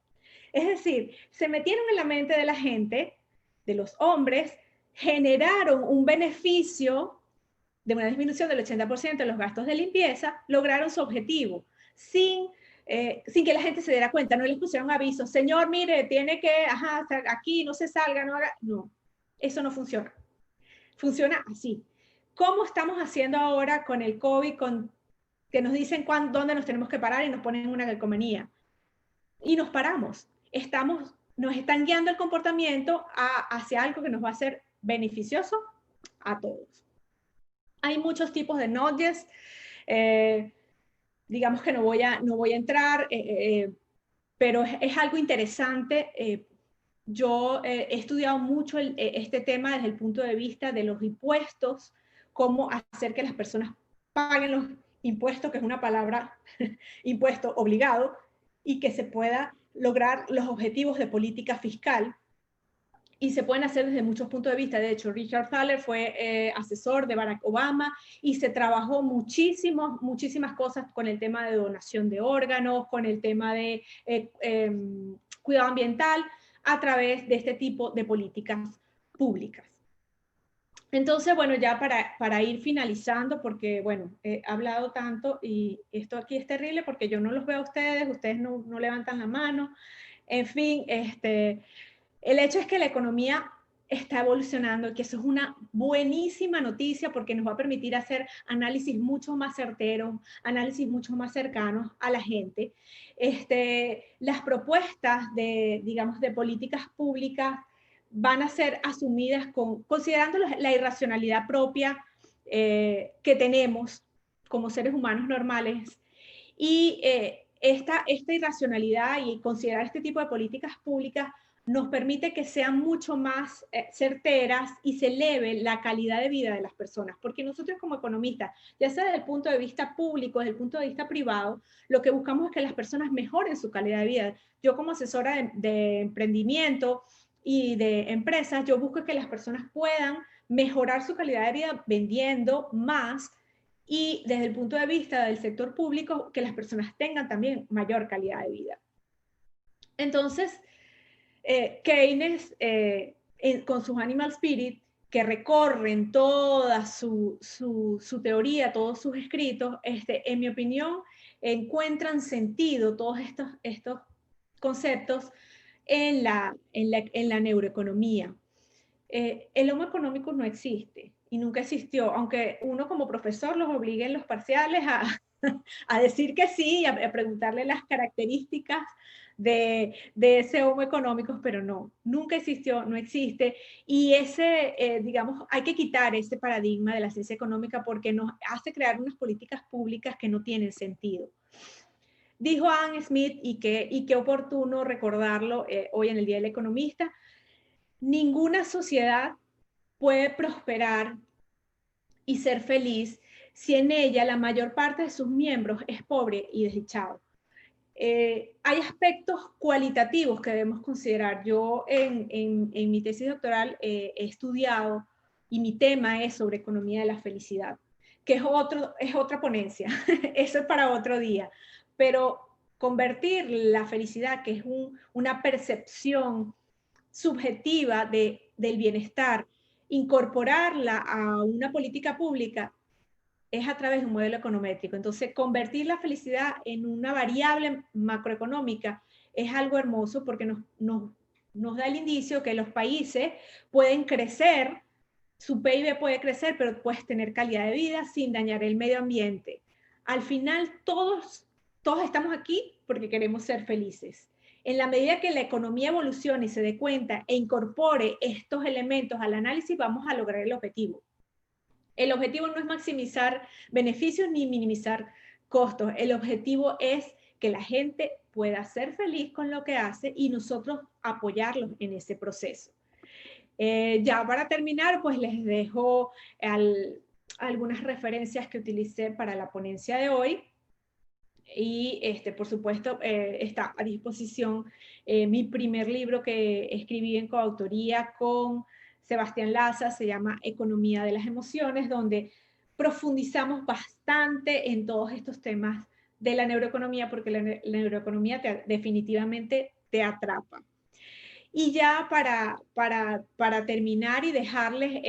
Es decir, se metieron en la mente de la gente, de los hombres, generaron un beneficio de una disminución del 80% de los gastos de limpieza, lograron su objetivo, sin que la gente se diera cuenta. No les pusieron avisos, señor, mire, tiene que, aquí, no se salga, no haga. No, eso no funciona. Funciona así. ¿Cómo estamos haciendo ahora con el COVID, que nos dicen dónde nos tenemos que parar y nos ponen una calcomanía? Y nos paramos. Nos están guiando el comportamiento hacia algo que nos va a ser beneficioso a todos. Hay muchos tipos de nudges, digamos que no voy a entrar, pero es algo interesante. Yo he estudiado mucho este tema desde el punto de vista de los impuestos, cómo hacer que las personas paguen los impuestos, que es una palabra, impuesto obligado, y que se pueda lograr los objetivos de política fiscal. Y se pueden hacer desde muchos puntos de vista. De hecho, Richard Thaler fue asesor de Barack Obama y se trabajó muchísimas cosas con el tema de donación de órganos, con el tema de cuidado ambiental, a través de este tipo de políticas públicas. Entonces, bueno, ya para ir finalizando, porque, bueno, he hablado tanto y esto aquí es terrible porque yo no los veo a ustedes no levantan la mano. En fin, el hecho es que la economía está evolucionando y que eso es una buenísima noticia porque nos va a permitir hacer análisis mucho más certeros, análisis mucho más cercanos a la gente. Las propuestas digamos, de políticas públicas van a ser asumidas considerando la irracionalidad propia que tenemos como seres humanos normales. Y esta irracionalidad y considerar este tipo de políticas públicas nos permite que sean mucho más certeras y se eleve la calidad de vida de las personas. Porque nosotros como economistas, ya sea desde el punto de vista público, desde el punto de vista privado, lo que buscamos es que las personas mejoren su calidad de vida. Yo como asesora de emprendimiento y de empresas, yo busco que las personas puedan mejorar su calidad de vida vendiendo más, y desde el punto de vista del sector público, que las personas tengan también mayor calidad de vida. Entonces, Keynes, con sus Animal Spirit, que recorren toda su teoría, todos sus escritos, en mi opinión, encuentran sentido todos estos conceptos en la neuroeconomía. El Homo economicus no existe y nunca existió, aunque uno como profesor los obligue en los parciales a decir que sí, a preguntarle las características de ese Homo economicus, pero no, nunca existió, no existe. Y digamos, hay que quitar ese paradigma de la ciencia económica porque nos hace crear unas políticas públicas que no tienen sentido. Dijo Adam Smith, y qué oportuno recordarlo hoy en el Día del Economista: ninguna sociedad puede prosperar y ser feliz si en ella la mayor parte de sus miembros es pobre y desdichado. Hay aspectos cualitativos que debemos considerar. Yo en mi tesis doctoral he estudiado, y mi tema es sobre economía de la felicidad, que es otra ponencia, eso es para otro día, pero convertir la felicidad, que es una percepción subjetiva del bienestar, incorporarla a una política pública, es a través de un modelo econométrico. Entonces, convertir la felicidad en una variable macroeconómica es algo hermoso porque nos da el indicio que los países pueden crecer, su PIB puede crecer, pero puedes tener calidad de vida sin dañar el medio ambiente. Al final, todos estamos aquí porque queremos ser felices. En la medida que la economía evolucione y se dé cuenta e incorpore estos elementos al análisis, vamos a lograr el objetivo. El objetivo no es maximizar beneficios ni minimizar costos. El objetivo es que la gente pueda ser feliz con lo que hace y nosotros apoyarlos en ese proceso. Ya para terminar, pues les dejo algunas referencias que utilicé para la ponencia de hoy. Y por supuesto está a disposición mi primer libro que escribí en coautoría con Sebastián Laza, se llama Economía de las Emociones, donde profundizamos bastante en todos estos temas de la neuroeconomía, porque la neuroeconomía definitivamente te atrapa. Y ya para terminar y dejarles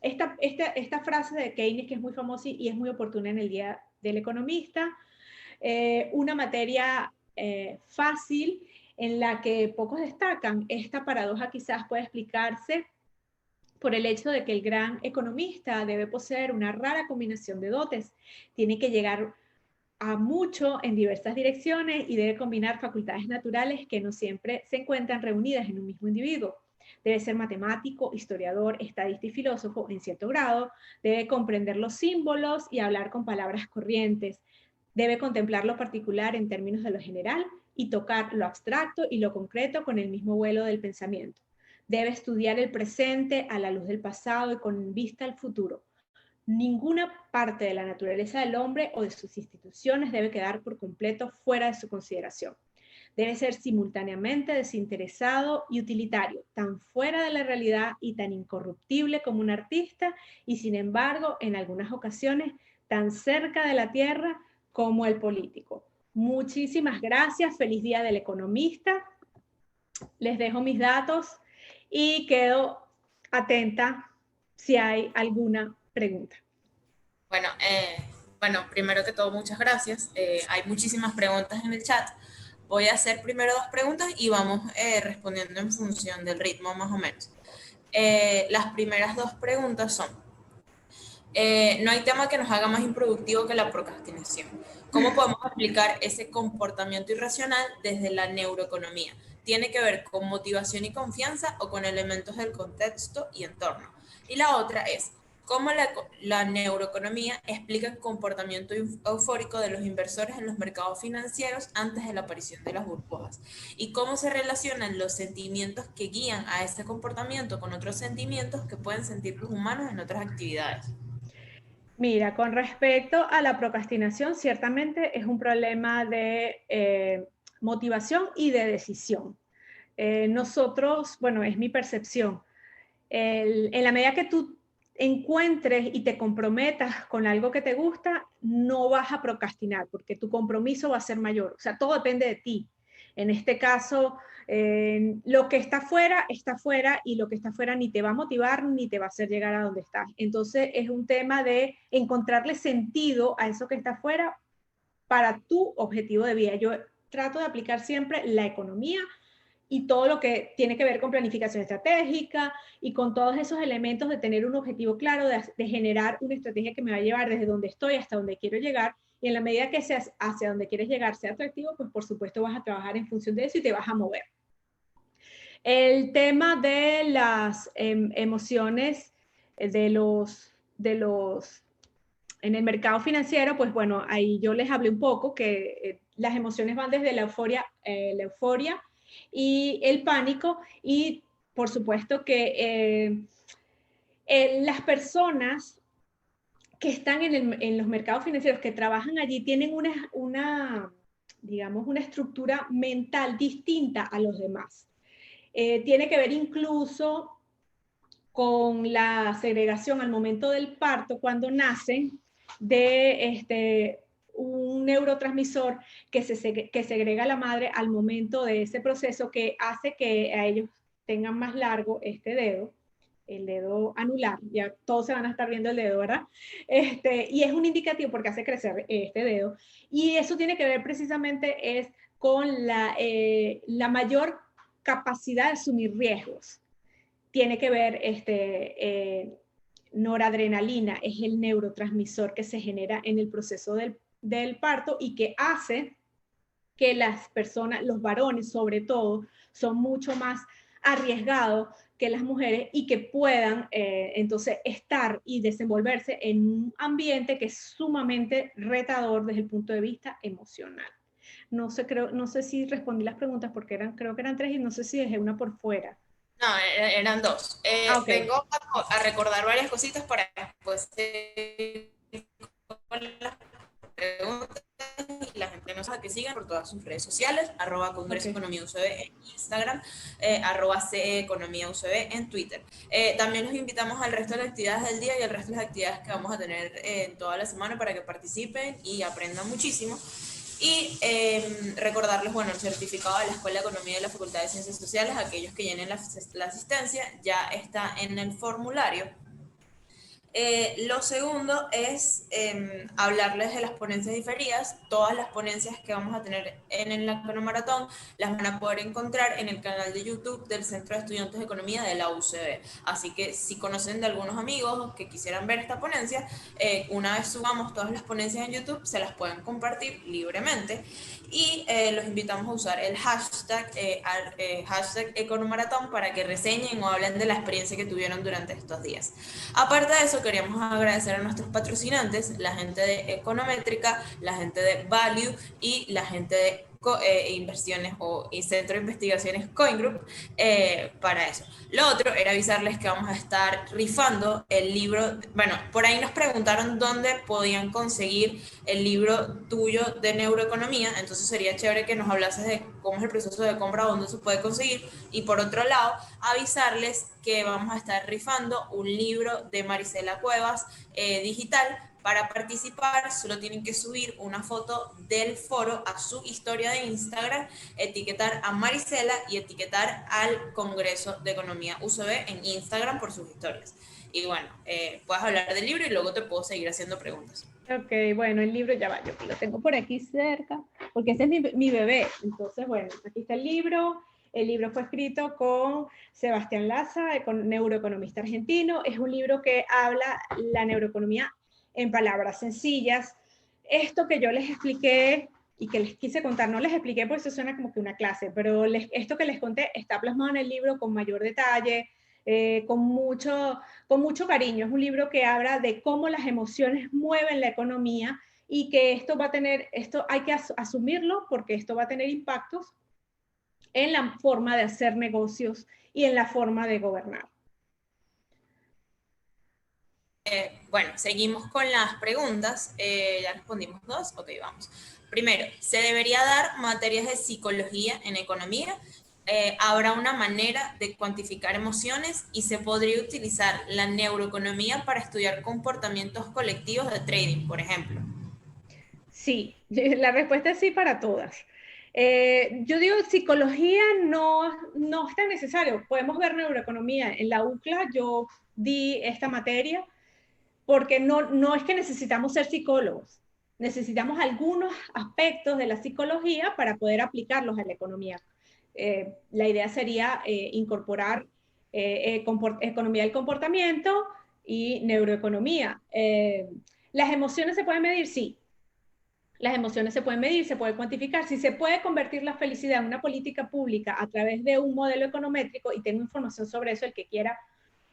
esta frase de Keynes, que es muy famosa y es muy oportuna en el Día del Economista, una materia fácil en la que pocos destacan. Esta paradoja quizás puede explicarse por el hecho de que el gran economista debe poseer una rara combinación de dotes. Tiene que llegar a mucho en diversas direcciones y debe combinar facultades naturales que no siempre se encuentran reunidas en un mismo individuo. Debe ser matemático, historiador, estadista y filósofo en cierto grado, debe comprender los símbolos y hablar con palabras corrientes, debe contemplar lo particular en términos de lo general y tocar lo abstracto y lo concreto con el mismo vuelo del pensamiento. Debe estudiar el presente a la luz del pasado y con vista al futuro. Ninguna parte de la naturaleza del hombre o de sus instituciones debe quedar por completo fuera de su consideración. Debe ser simultáneamente desinteresado y utilitario, tan fuera de la realidad y tan incorruptible como un artista, y sin embargo, en algunas ocasiones, tan cerca de la tierra como el político. Muchísimas gracias, feliz Día del Economista. Les dejo mis datos y quedo atenta si hay alguna pregunta. Bueno, primero que todo, muchas gracias. Hay muchísimas preguntas en el chat. Voy a hacer primero dos preguntas y vamos respondiendo en función del ritmo más o menos. Las primeras dos preguntas son, no hay tema que nos haga más improductivo que la procrastinación. ¿Cómo podemos explicar ese comportamiento irracional desde la neuroeconomía? ¿Tiene que ver con motivación y confianza o con elementos del contexto y entorno? Y la otra es, ¿cómo la neuroeconomía explica el comportamiento eufórico de los inversores en los mercados financieros antes de la aparición de las burbujas? ¿Y cómo se relacionan los sentimientos que guían a ese comportamiento con otros sentimientos que pueden sentir los humanos en otras actividades? Mira, con respecto a la procrastinación, ciertamente es un problema de motivación y de decisión. Nosotros, bueno, es mi percepción, en la medida que tú encuentres y te comprometas con algo que te gusta, no vas a procrastinar porque tu compromiso va a ser mayor. O sea, todo depende de ti. En este caso, lo que está fuera y lo que está fuera ni te va a motivar ni te va a hacer llegar a donde estás. Entonces es un tema de encontrarle sentido a eso que está fuera para tu objetivo de vida. Yo trato de aplicar siempre la economía y todo lo que tiene que ver con planificación estratégica y con todos esos elementos de tener un objetivo claro, de generar una estrategia que me va a llevar desde donde estoy hasta donde quiero llegar, y en la medida que seas hacia donde quieres llegar sea atractivo, pues por supuesto vas a trabajar en función de eso y te vas a mover. El tema de las emociones en el mercado financiero, pues bueno, ahí yo les hablé un poco que las emociones van desde la euforia y el pánico, y por supuesto que las personas que están en los mercados financieros, que trabajan allí, tienen digamos, una estructura mental distinta a los demás. Tiene que ver incluso con la segregación al momento del parto, cuando nacen, de un neurotransmisor que segrega la madre al momento de ese proceso, que hace que a ellos tengan más largo este dedo el dedo anular, ya todos se van a estar viendo el dedo, ¿verdad? Y es un indicativo porque hace crecer este dedo, y eso tiene que ver precisamente es con la mayor capacidad de asumir riesgos. Tiene que ver, noradrenalina es el neurotransmisor que se genera en el proceso del parto y que hace que las personas, los varones sobre todo, son mucho más arriesgados que las mujeres y que puedan entonces estar y desenvolverse en un ambiente que es sumamente retador desde el punto de vista emocional. No sé si respondí las preguntas porque creo que eran tres y no sé si dejé una por fuera. No, eran dos. Ok. Vengo a recordar varias cositas para después con las preguntas y la gente nos sabe que sigan por todas sus redes sociales, @Congreso Ok. Economía UCB en Instagram, @CE Economía UCB en Twitter. También los invitamos al resto de las actividades del día y al resto de las actividades que vamos a tener en toda la semana para que participen y aprendan muchísimo. Y recordarles, bueno, el certificado de la Escuela de Economía y de la Facultad de Ciencias Sociales, aquellos que llenen la asistencia, ya está en el formulario. Lo segundo es hablarles de las ponencias diferidas. Todas las ponencias que vamos a tener en el Economaratón las van a poder encontrar en el canal de YouTube del Centro de Estudiantes de Economía de la UCB. Así que si conocen de algunos amigos que quisieran ver esta ponencia, una vez subamos todas las ponencias en YouTube, se las pueden compartir libremente. Y los invitamos a usar el hashtag Economaratón para que reseñen o hablen de la experiencia que tuvieron durante estos días. Aparte de eso, queríamos agradecer a nuestros patrocinantes, la gente de Econométrica, la gente de Value y la gente de inversiones y centro de investigaciones CoinGroup para eso. Lo otro era avisarles que vamos a estar rifando el libro. Bueno, por ahí nos preguntaron dónde podían conseguir el libro tuyo de neuroeconomía, entonces sería chévere que nos hablases de cómo es el proceso de compra, dónde se puede conseguir, y por otro lado, avisarles que vamos a estar rifando un libro de Marisela Cuevas digital. Para participar solo tienen que subir una foto del foro a su historia de Instagram, etiquetar a Marisela y etiquetar al Congreso de Economía UCB en Instagram por sus historias. Y bueno, puedes hablar del libro y luego te puedo seguir haciendo preguntas. Ok, bueno, el libro ya va, yo lo tengo por aquí cerca, porque ese es mi bebé. Entonces, bueno, aquí está el libro. El libro fue escrito con Sebastián Laza, neuroeconomista argentino. Es un libro que habla la neuroeconomía en palabras sencillas. Esto que yo les expliqué y que les quise contar, no les expliqué porque eso suena como que una clase, pero esto que les conté está plasmado en el libro con mayor detalle, con mucho cariño. Es un libro que habla de cómo las emociones mueven la economía y que esto va a tener, esto hay que asumirlo porque esto va a tener impactos en la forma de hacer negocios y en la forma de gobernar. Bueno, seguimos con las preguntas. Ya respondimos dos. Ok, vamos. Primero, ¿se debería dar materias de psicología en economía? ¿Habrá una manera de cuantificar emociones y se podría utilizar la neuroeconomía para estudiar comportamientos colectivos de trading, por ejemplo? Sí, la respuesta es sí para todas. Yo digo, psicología no es tan necesario. Podemos ver neuroeconomía. En la UCLA yo di esta materia porque no es que necesitamos ser psicólogos. Necesitamos algunos aspectos de la psicología para poder aplicarlos a la economía. La idea sería incorporar economía del comportamiento y neuroeconomía. ¿Las emociones se pueden medir? Sí, las emociones se pueden medir, se puede cuantificar. Si se puede convertir la felicidad en una política pública a través de un modelo econométrico, y tengo información sobre eso, el que quiera,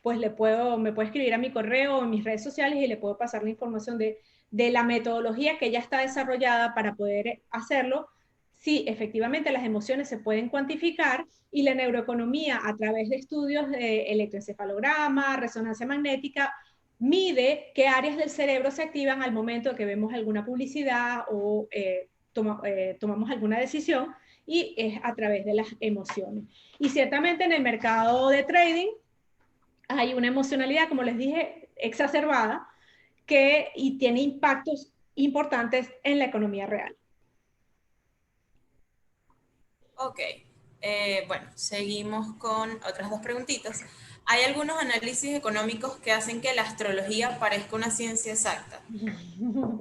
pues me puede escribir a mi correo o en mis redes sociales y le puedo pasar la información de la metodología que ya está desarrollada para poder hacerlo. Sí, efectivamente las emociones se pueden cuantificar y la neuroeconomía a través de estudios de electroencefalograma, resonancia magnética, mide qué áreas del cerebro se activan al momento que vemos alguna publicidad o tomamos alguna decisión, y es a través de las emociones. Y ciertamente en el mercado de trading hay una emocionalidad, como les dije, exacerbada y tiene impactos importantes en la economía real. Ok, bueno, seguimos con otras dos preguntitas. Hay algunos análisis económicos que hacen que la astrología parezca una ciencia exacta.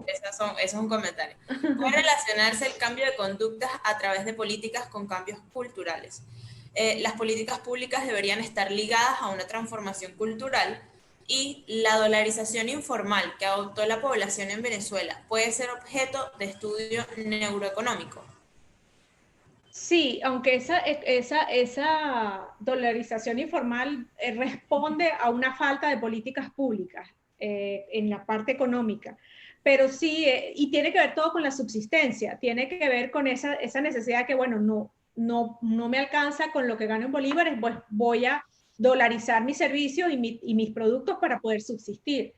Eso es un comentario. Puede relacionarse el cambio de conductas a través de políticas con cambios culturales. Las políticas públicas deberían estar ligadas a una transformación cultural y la dolarización informal que adoptó la población en Venezuela puede ser objeto de estudio neuroeconómico. Sí, aunque esa dolarización informal responde a una falta de políticas públicas en la parte económica, pero sí, y tiene que ver todo con la subsistencia, tiene que ver con esa necesidad que, bueno, no me alcanza con lo que gano en bolívares, pues voy a dolarizar mis servicios y mis productos para poder subsistir,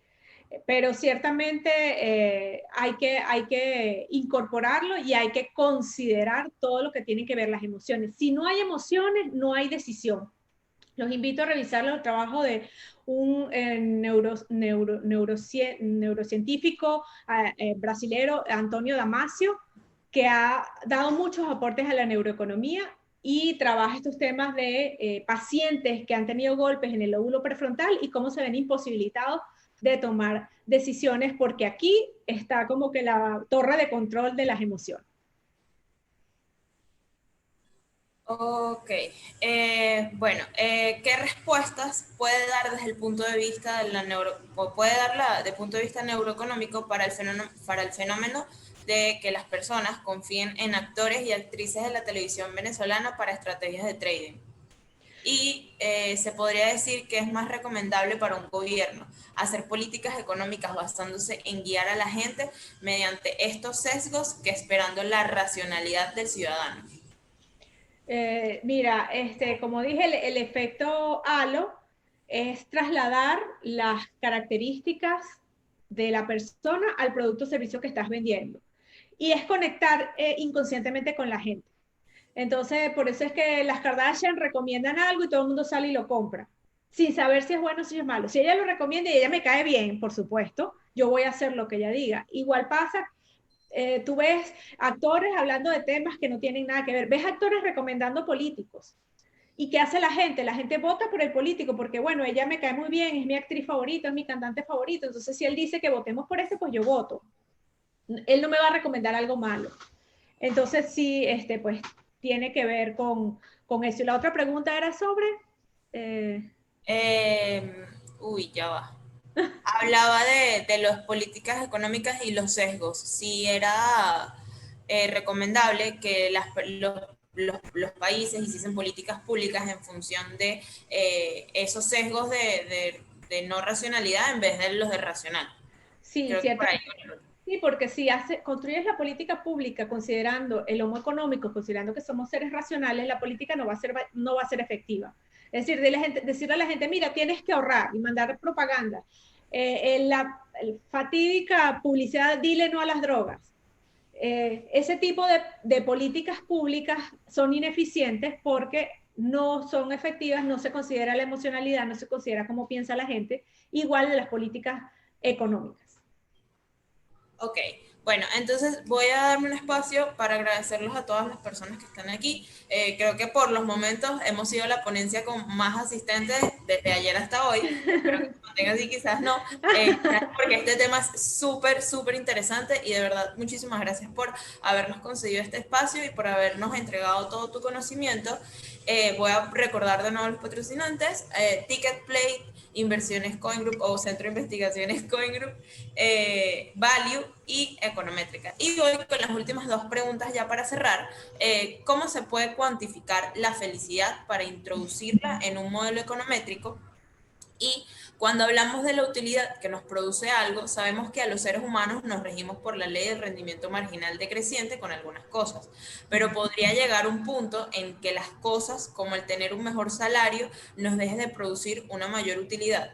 pero ciertamente hay que incorporarlo y hay que considerar todo lo que tienen que ver las emociones. Si no hay emociones, no hay decisión. Los invito a revisar el trabajo de un neurocientífico brasilero, Antonio Damasio, que ha dado muchos aportes a la neuroeconomía y trabaja estos temas de pacientes que han tenido golpes en el lóbulo prefrontal y cómo se ven imposibilitados de tomar decisiones, porque aquí está como que la torre de control de las emociones. Ok, bueno, ¿qué respuestas puede dar desde el punto de vista de la puede darla desde el punto de vista neuroeconómico para el fenómeno de que las personas confíen en actores y actrices de la televisión venezolana para estrategias de trading? Y se podría decir que es más recomendable para un gobierno hacer políticas económicas basándose en guiar a la gente mediante estos sesgos que esperando la racionalidad del ciudadano. Mira, como dije, el efecto halo es trasladar las características de la persona al producto o servicio que estás vendiendo. Y es conectar inconscientemente con la gente. Entonces, por eso es que las Kardashian recomiendan algo y todo el mundo sale y lo compra, sin saber si es bueno o si es malo. Si ella lo recomienda y ella me cae bien, por supuesto, yo voy a hacer lo que ella diga. Igual pasa, tú ves actores hablando de temas que no tienen nada que ver, ves actores recomendando políticos. ¿Y qué hace la gente? La gente vota por el político porque, bueno, ella me cae muy bien, es mi actriz favorita, es mi cantante favorito. Entonces, si él dice que votemos por este, pues yo voto. Él no me va a recomendar algo malo. Entonces, sí, pues tiene que ver con eso. Y la otra pregunta era sobre... eh, Ya va. Hablaba de las políticas económicas y los sesgos. Si era recomendable que los países hiciesen políticas públicas en función de esos sesgos de no racionalidad en vez de los de racional. sí, Creo que cierto. por ahí. Sí, porque si construyes la política pública considerando el homo económico, considerando que somos seres racionales, la política no va a ser efectiva. Es decir, decirle a la gente, mira, tienes que ahorrar y mandar propaganda. La fatídica publicidad, dile no a las drogas. Ese tipo de políticas públicas son ineficientes porque no son efectivas, no se considera la emocionalidad, no se considera cómo piensa la gente, igual de las políticas económicas. Ok, bueno, entonces voy a darme un espacio para agradecerlos a todas las personas que están aquí. Creo que por los momentos hemos sido la ponencia con más asistentes desde ayer hasta hoy. Espero que se mantenga así, quizás no. Porque este tema es súper, súper interesante y de verdad muchísimas gracias por habernos concedido este espacio y por habernos entregado todo tu conocimiento. Voy a recordar de nuevo a los patrocinantes, Ticket Plate, Inversiones Coin Group o Centro de Investigaciones Coin Group, Value y Econométrica. Y hoy con las últimas dos preguntas ya para cerrar, ¿cómo se puede cuantificar la felicidad para introducirla en un modelo econométrico? Y cuando hablamos de la utilidad que nos produce algo, sabemos que a los seres humanos nos regimos por la ley del rendimiento marginal decreciente con algunas cosas, pero podría llegar un punto en que las cosas, como el tener un mejor salario, nos deje de producir una mayor utilidad.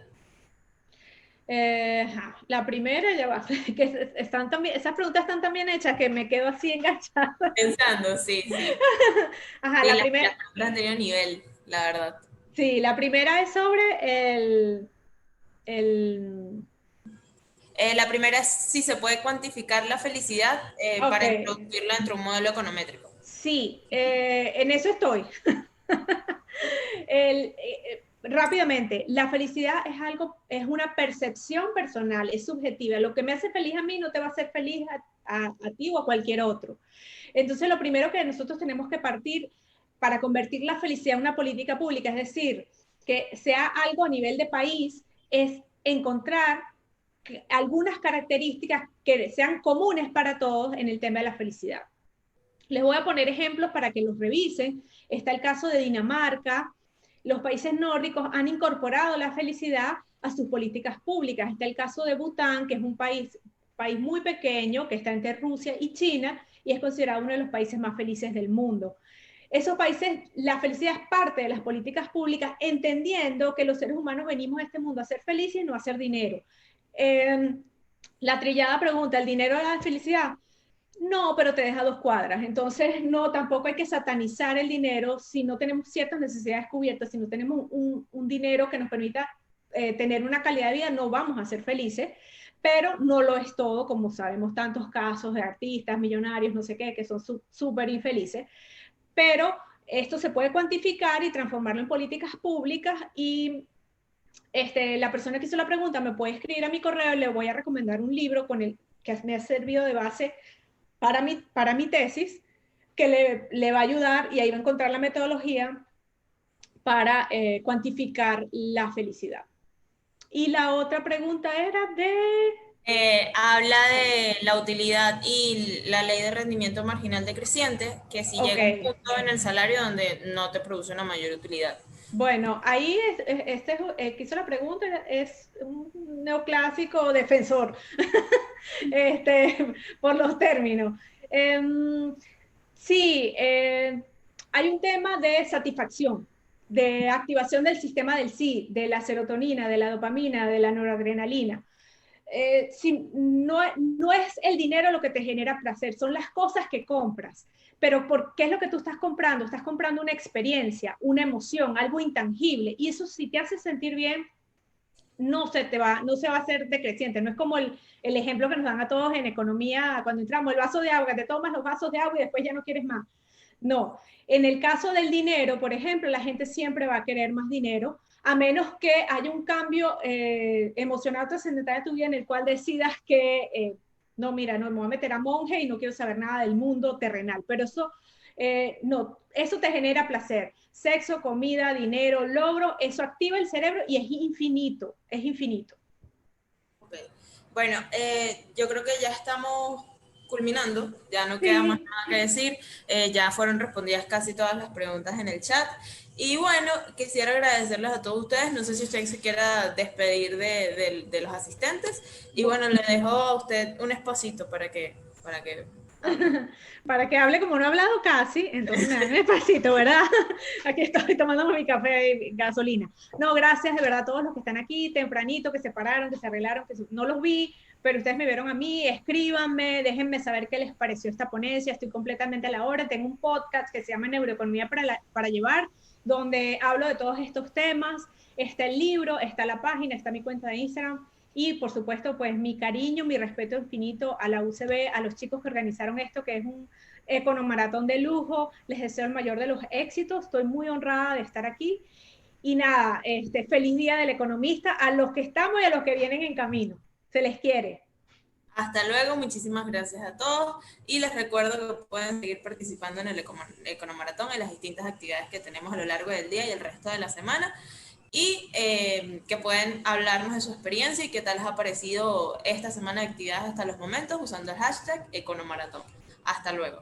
La primera, ya va, que están también, esas preguntas están tan bien hechas que me quedo así enganchada. Pensando, sí, sí. Ajá, Y la las primera, preguntas han tenido nivel, la verdad. sí, la primera es sobre el, La primera es si se puede cuantificar la felicidad ok, para introducirla dentro de un modelo econométrico. sí, en eso estoy. rápidamente, la felicidad es algo, es una percepción personal, es subjetiva. Lo que me hace feliz a mí no te va a hacer feliz a ti o a cualquier otro. Entonces, lo primero que nosotros tenemos que partir para convertir la felicidad en una política pública, es decir, que sea algo a nivel de país, es encontrar algunas características que sean comunes para todos en el tema de la felicidad. Les voy a poner ejemplos para que los revisen. Está el caso de Dinamarca. Los países nórdicos han incorporado la felicidad a sus políticas públicas. Está el caso de Bután, que es un país muy pequeño, que está entre Rusia y China, y es considerado uno de los países más felices del mundo. Esos países, la felicidad es parte de las políticas públicas, entendiendo que los seres humanos venimos a este mundo a ser felices y no a hacer dinero. La trillada pregunta, ¿el dinero da la felicidad? No, pero te deja 2 cuadras. Entonces, no, tampoco hay que satanizar el dinero si no tenemos ciertas necesidades cubiertas, si no tenemos un dinero que nos permita tener una calidad de vida, no vamos a ser felices, pero no lo es todo, como sabemos tantos casos de artistas, millonarios, no sé qué, que son súper infelices. Pero esto se puede cuantificar y transformarlo en políticas públicas y la persona que hizo la pregunta me puede escribir a mi correo, le voy a recomendar un libro con el que me ha servido de base para mi tesis, que le va a ayudar y ahí va a encontrar la metodología para cuantificar la felicidad. Y la otra pregunta era de... Habla de la utilidad y la ley de rendimiento marginal decreciente, que si llega un punto en el salario donde no te produce una mayor utilidad. Bueno, ahí que hizo la pregunta es un neoclásico defensor por los términos. Sí, hay un tema de satisfacción, de activación del sistema del sí, de la serotonina, de la dopamina, de la noradrenalina. No es el dinero lo que te genera placer, son las cosas que compras. Pero ¿qué es lo que tú estás comprando? Estás comprando una experiencia, una emoción, algo intangible. Y eso, si te hace sentir bien, no se va a hacer decreciente. No es como el ejemplo que nos dan a todos en economía cuando entramos, el vaso de agua, te tomas los vasos de agua y después ya no quieres más. No. En el caso del dinero, por ejemplo, la gente siempre va a querer más dinero, a menos que haya un cambio emocional trascendental de tu vida en el cual decidas que, no, mira, no me voy a meter a monje y no quiero saber nada del mundo terrenal. Pero eso, no, eso te genera placer. Sexo, comida, dinero, logro, eso activa el cerebro y es infinito, es infinito. Okay. Bueno, yo creo que ya estamos culminando, ya no queda Sí. más nada que decir, ya fueron respondidas casi todas las preguntas en el chat. Y bueno, quisiera agradecerles a todos ustedes, no sé si usted se quiera despedir de los asistentes, y bueno, le dejo a usted un espacito para que hable. Para que hable como no he hablado casi, entonces me dan un espacito, ¿verdad? Aquí estoy tomando mi café y gasolina. No, gracias de verdad a todos los que están aquí tempranito, que se pararon, que se arreglaron, que no los vi, pero ustedes me vieron a mí, escríbanme, déjenme saber qué les pareció esta ponencia, estoy completamente a la hora, tengo un podcast que se llama Neuroeconomía para llevar, donde hablo de todos estos temas, está el libro, está la página, está mi cuenta de Instagram, y por supuesto, pues mi cariño, mi respeto infinito a la UCB, a los chicos que organizaron esto, que es un economaratón de lujo. Les deseo el mayor de los éxitos. Estoy muy honrada de estar aquí. Y nada, feliz día del economista a los que estamos y a los que vienen en camino. Se les quiere. Hasta luego, muchísimas gracias a todos y les recuerdo que pueden seguir participando en el Economaratón, en las distintas actividades que tenemos a lo largo del día y el resto de la semana, y que pueden hablarnos de su experiencia y qué tal les ha parecido esta semana de actividades hasta los momentos usando el hashtag Economaratón. Hasta luego.